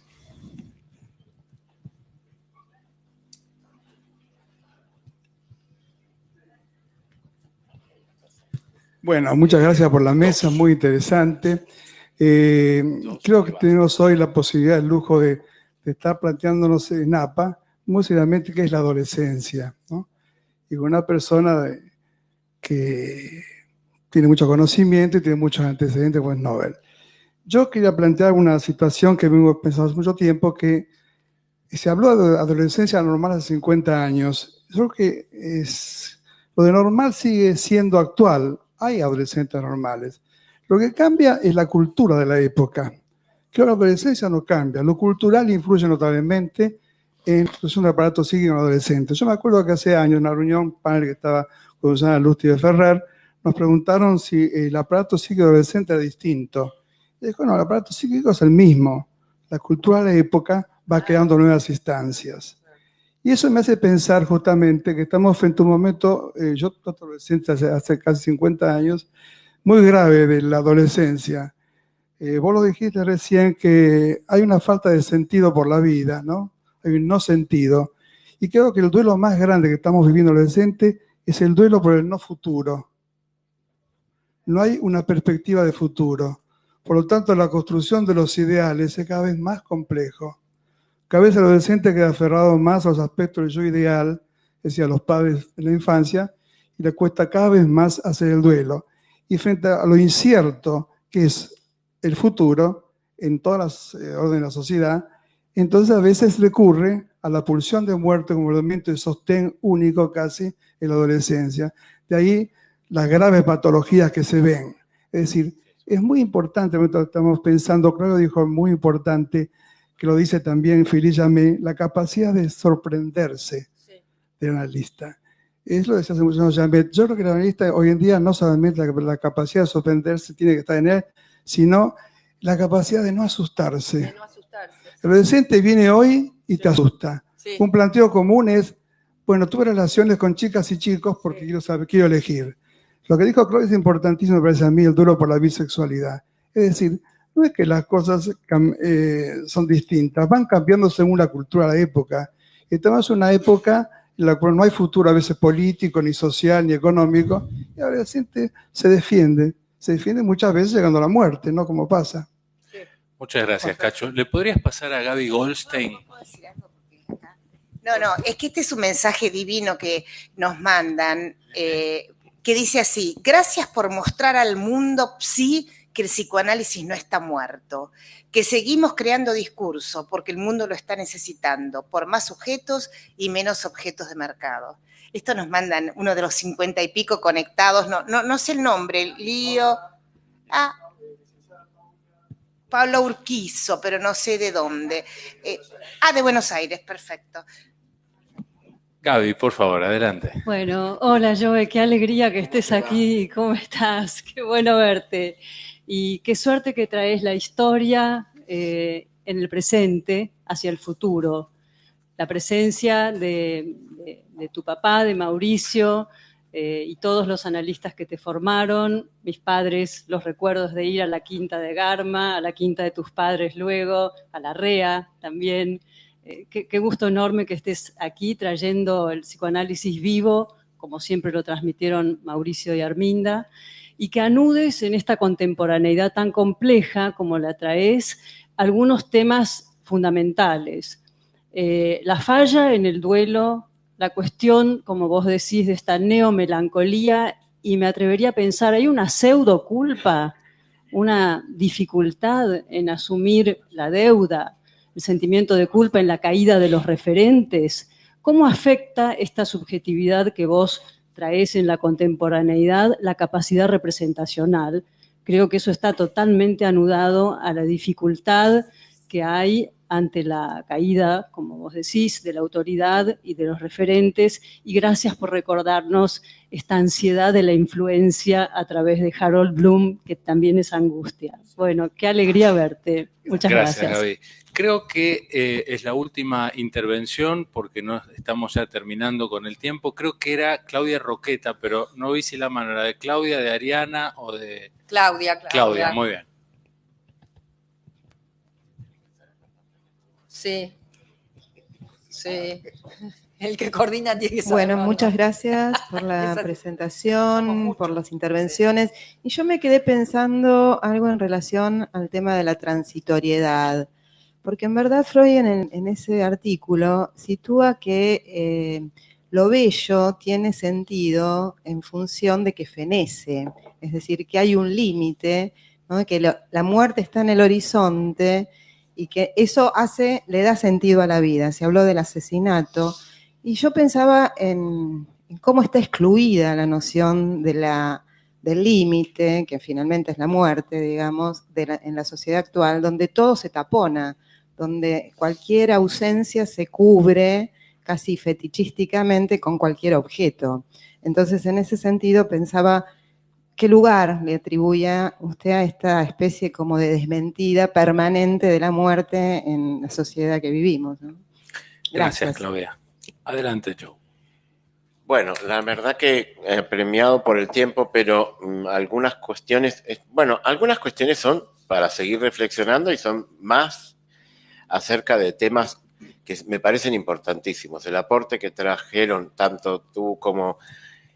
Bueno, muchas gracias por la mesa, muy interesante. Creo que tenemos hoy la posibilidad, el lujo de estar planteándonos en APA muy seriamente qué es la adolescencia, ¿no? Y con una persona que tiene mucho conocimiento y tiene muchos antecedentes, pues Nobel. Yo quería plantear una situación que vengo pensando hace mucho tiempo, que se habló de adolescencia normal hace 50 años. Yo creo que lo de normal sigue siendo actual. Hay adolescentes normales. Lo que cambia es la cultura de la época. Creo que la adolescencia no cambia. Lo cultural influye notablemente en la situación de aparato psíquico en adolescentes. Yo me acuerdo que hace años, en una reunión panel que estaba con Susana Lusti de Ferrer, nos preguntaron si el aparato psíquico adolescente era distinto. Y dijo, no, el aparato psíquico es el mismo. La cultura de la época va creando nuevas instancias. Y eso me hace pensar justamente que estamos frente a un momento, yo soy adolescente hace casi 50 años, muy grave de la adolescencia. Vos lo dijiste recién que hay una falta de sentido por la vida, ¿no? Hay un no sentido. Y creo que el duelo más grande que estamos viviendo adolescente es el duelo por el no futuro. No hay una perspectiva de futuro. Por lo tanto, la construcción de los ideales es cada vez más complejo. Cada vez el adolescente queda aferrado más a los aspectos del yo ideal, es decir, a los padres de la infancia, y le cuesta cada vez más hacer el duelo. Y frente a lo incierto que es el futuro, en todas las órdenes de la sociedad, entonces a veces recurre a la pulsión de muerte como elemento de sostén único casi en la adolescencia. De ahí las graves patologías que se ven. Es decir, es muy importante, estamos pensando, creo que dijo muy importante, que lo dice también Philippe Jamet, la capacidad de sorprenderse del analista. Es lo que decía hace muchos años Jamet. Yo creo que el analista hoy en día no solamente la capacidad de sorprenderse tiene que estar en él, sino la capacidad de no asustarse. De no asustarse. El adolescente viene hoy y te asusta. Sí. Un planteo común es, bueno, tuve relaciones con chicas y chicos porque quiero elegir. Lo que dijo Claudia es importantísimo, me parece a mí, el duelo por la bisexualidad. Es decir, no es que las cosas son distintas, van cambiando según la cultura de la época. Estamos en una época en la cual no hay futuro a veces político, ni social, ni económico, y el adolescente se defiende muchas veces llegando a la muerte, ¿no? Como pasa. Muchas gracias, Cacho. ¿Le podrías pasar a Gaby Goldstein? No, es que este es un mensaje divino que nos mandan, que dice así: gracias por mostrar al mundo que el psicoanálisis no está muerto, que seguimos creando discurso porque el mundo lo está necesitando, por más sujetos y menos objetos de mercado. Esto nos mandan uno de los 50 y pico conectados, no sé el nombre, Lío, Pablo Urquizo, pero no sé de dónde. De Buenos Aires, perfecto. Gaby, por favor, adelante. Bueno, hola Joe, qué alegría que estés aquí, ¿cómo estás? Qué bueno verte. Y qué suerte que traes la historia en el presente hacia el futuro. La presencia de tu papá, de Mauricio, y todos los analistas que te formaron, mis padres, los recuerdos de ir a la quinta de Garma, a la quinta de tus padres luego, a la REA también. Qué gusto enorme que estés aquí trayendo el psicoanálisis vivo, como siempre lo transmitieron Mauricio y Arminda, y que anudes en esta contemporaneidad tan compleja como la traes algunos temas fundamentales. La falla en el duelo, la cuestión, como vos decís, de esta neomelancolía, y me atrevería a pensar, hay una pseudo culpa, una dificultad en asumir la deuda, el sentimiento de culpa en la caída de los referentes. ¿Cómo afecta esta subjetividad que vos traes en la contemporaneidad la capacidad representacional? Creo que eso está totalmente anudado a la dificultad que hay ante la caída, como vos decís, de la autoridad y de los referentes, y gracias por recordarnos esta ansiedad de la influencia a través de Harold Bloom, que también es angustia. Bueno, qué alegría verte. Muchas gracias. Gaby. Creo que es la última intervención, porque no estamos ya terminando con el tiempo. Creo que era Claudia Roqueta, pero no vi si la mano era de Claudia, de Ariana o de... Claudia. Claudia, muy bien. Sí. El que coordina tiene que saber. Bueno, muchas gracias por la presentación, por las intervenciones. Y yo me quedé pensando algo en relación al tema de la transitoriedad. Porque en verdad Freud en ese artículo sitúa que lo bello tiene sentido en función de que fenece. Es decir, que hay un límite, ¿no? Que la muerte está en el horizonte y que eso le da sentido a la vida. Se habló del asesinato. Y yo pensaba en cómo está excluida la noción del límite, que finalmente es la muerte, digamos, en la sociedad actual, donde todo se tapona, donde cualquier ausencia se cubre casi fetichísticamente con cualquier objeto. Entonces, en ese sentido, pensaba, ¿qué lugar le atribuye usted a esta especie como de desmentida permanente de la muerte en la sociedad que vivimos, ¿no? Gracias, Claudia. Adelante, Joe. Bueno, la verdad que premiado por el tiempo, pero algunas cuestiones son para seguir reflexionando y son más acerca de temas que me parecen importantísimos. El aporte que trajeron tanto tú como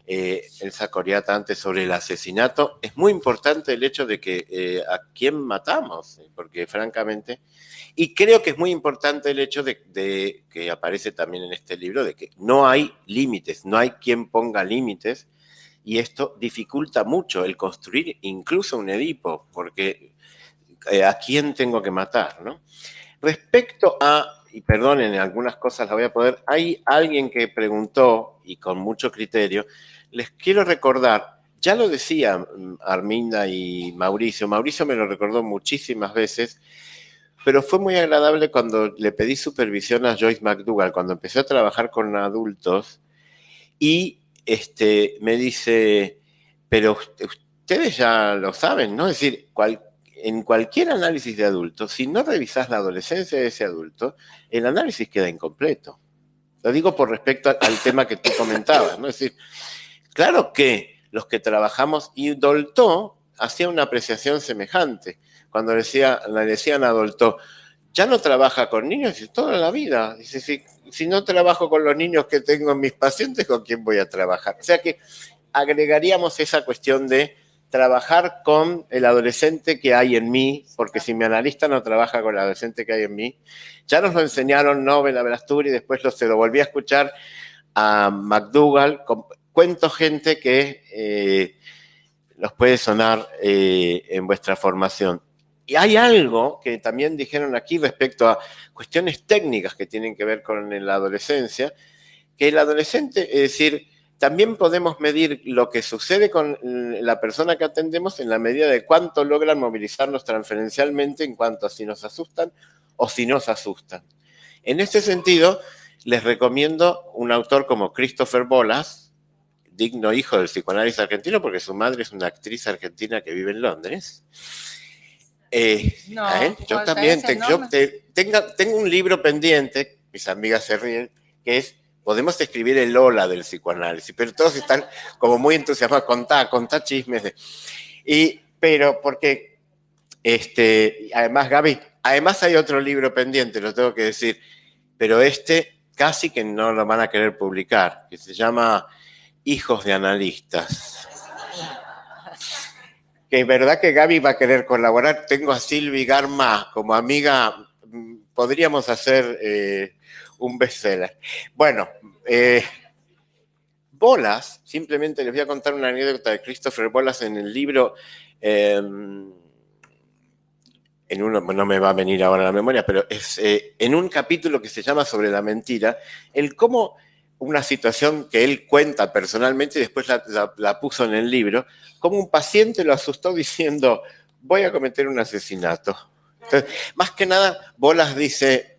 Elsa Coriata antes sobre el asesinato. Es muy importante el hecho de que a quién matamos, porque francamente, y creo que es muy importante el hecho de que aparece también en este libro, de que no hay límites, no hay quien ponga límites, y esto dificulta mucho el construir incluso un Edipo, porque ¿a quién tengo que matar, no? Respecto a, y perdonen, algunas cosas las voy a poder, hay alguien que preguntó, y con mucho criterio, les quiero recordar, ya lo decía Arminda y Mauricio me lo recordó muchísimas veces, pero fue muy agradable cuando le pedí supervisión a Joyce McDougall, cuando empecé a trabajar con adultos, y me dice, pero ustedes ya lo saben, ¿no? Es decir, en cualquier análisis de adulto, si no revisás la adolescencia de ese adulto, el análisis queda incompleto. Lo digo por respecto al tema que tú comentabas, ¿no? Es decir, claro que los que trabajamos, y Dolto hacía una apreciación semejante, cuando le decían a Dolto, ya no trabaja con niños, dice, toda la vida. Dice, si no trabajo con los niños que tengo en mis pacientes, ¿con quién voy a trabajar? O sea que agregaríamos esa cuestión de trabajar con el adolescente que hay en mí, porque si mi analista no trabaja con el adolescente que hay en mí, ya nos lo enseñaron Nobel, Aberasturi, y después se lo volví a escuchar a McDougall. Cuento gente que los puede sonar en vuestra formación. Y hay algo que también dijeron aquí respecto a cuestiones técnicas que tienen que ver con la adolescencia, que el adolescente, es decir, también podemos medir lo que sucede con la persona que atendemos en la medida de cuánto logran movilizarnos transferencialmente en cuanto a si nos asustan o si nos asustan. En este sentido, les recomiendo un autor como Christopher Bolas, digno hijo del psicoanálisis argentino, porque su madre es una actriz argentina que vive en Londres. Yo también tengo un libro pendiente, mis amigas se ríen, que es podemos escribir el Lola del psicoanálisis, pero todos están como muy entusiasmados, contá chismes. Pero porque, además, Gaby, además hay otro libro pendiente, lo tengo que decir, pero casi que no lo van a querer publicar, que se llama Hijos de Analistas. Que es verdad que Gaby va a querer colaborar. Tengo a Silvi Garma como amiga, podríamos hacer un bestseller. Bueno, Bolas, simplemente les voy a contar una anécdota de Christopher Bolas en el libro, no me va a venir ahora a la memoria, pero es en un capítulo que se llama Sobre la mentira, el cómo una situación que él cuenta personalmente y después la puso en el libro, como un paciente lo asustó diciendo, voy a cometer un asesinato. Entonces, más que nada, Bolas dice,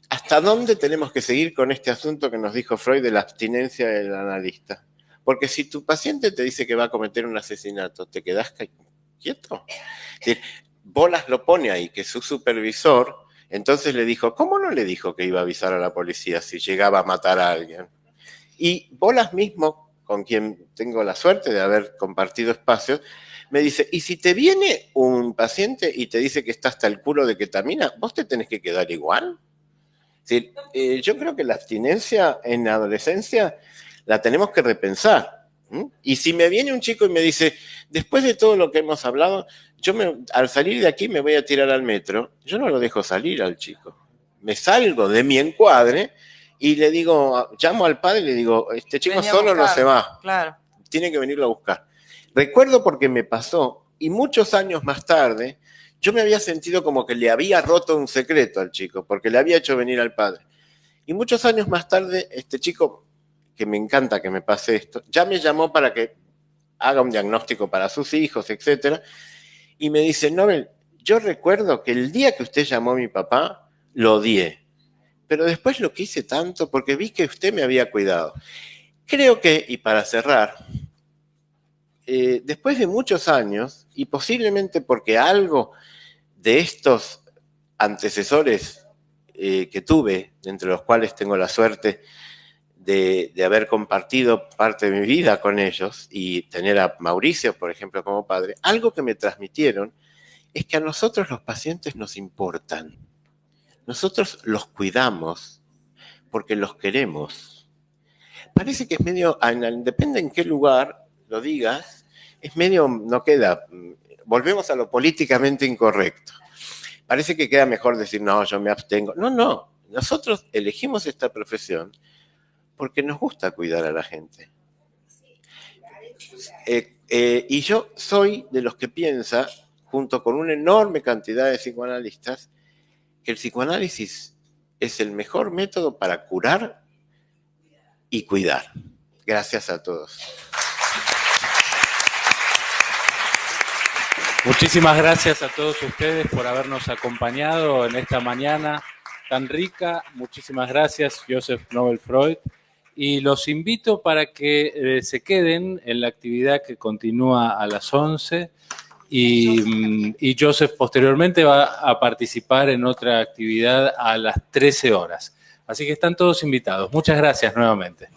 ¿hasta dónde tenemos que seguir con este asunto que nos dijo Freud de la abstinencia del analista? Porque si tu paciente te dice que va a cometer un asesinato, ¿te quedás quieto? Es decir, Bolas lo pone ahí, que su supervisor, entonces le dijo, ¿cómo no le dijo que iba a avisar a la policía si llegaba a matar a alguien? Y Bolas mismo, con quien tengo la suerte de haber compartido espacios, me dice, ¿y si te viene un paciente y te dice que está hasta el culo de ketamina, vos te tenés que quedar igual? Es decir, yo creo que la abstinencia en la adolescencia la tenemos que repensar. Y si me viene un chico y me dice, después de todo lo que hemos hablado, al salir de aquí me voy a tirar al metro, yo no lo dejo salir al chico. Me salgo de mi encuadre y le digo, llamo al padre y le digo, este chico solo no se va. Claro. Tiene que venirlo a buscar. Recuerdo porque me pasó, y muchos años más tarde, yo me había sentido como que le había roto un secreto al chico, porque le había hecho venir al padre. Y muchos años más tarde, este chico, que me encanta que me pase esto, ya me llamó para que haga un diagnóstico para sus hijos, etc. Y me dice, Nobel, yo recuerdo que el día que usted llamó a mi papá, lo odié. Pero después lo quise tanto porque vi que usted me había cuidado. Creo que, y para cerrar, después de muchos años, y posiblemente porque algo de estos antecesores que tuve, entre los cuales tengo la suerte de haber compartido parte de mi vida con ellos y tener a Mauricio, por ejemplo, como padre, algo que me transmitieron es que a nosotros los pacientes nos importan. Nosotros los cuidamos porque los queremos. Parece que es medio, depende en qué lugar lo digas, es medio, no queda, volvemos a lo políticamente incorrecto. Parece que queda mejor decir, no, yo me abstengo. No, no, nosotros elegimos esta profesión porque nos gusta cuidar a la gente. Y yo soy de los que piensa, junto con una enorme cantidad de psicoanalistas, que el psicoanálisis es el mejor método para curar y cuidar. Gracias a todos. Muchísimas gracias a todos ustedes por habernos acompañado en esta mañana tan rica. Muchísimas gracias, Joseph Nobel Freud. Y los invito para que se queden en la actividad que continúa a las 11 y Joseph posteriormente va a participar en otra actividad a las 13 horas. Así que están todos invitados. Muchas gracias nuevamente.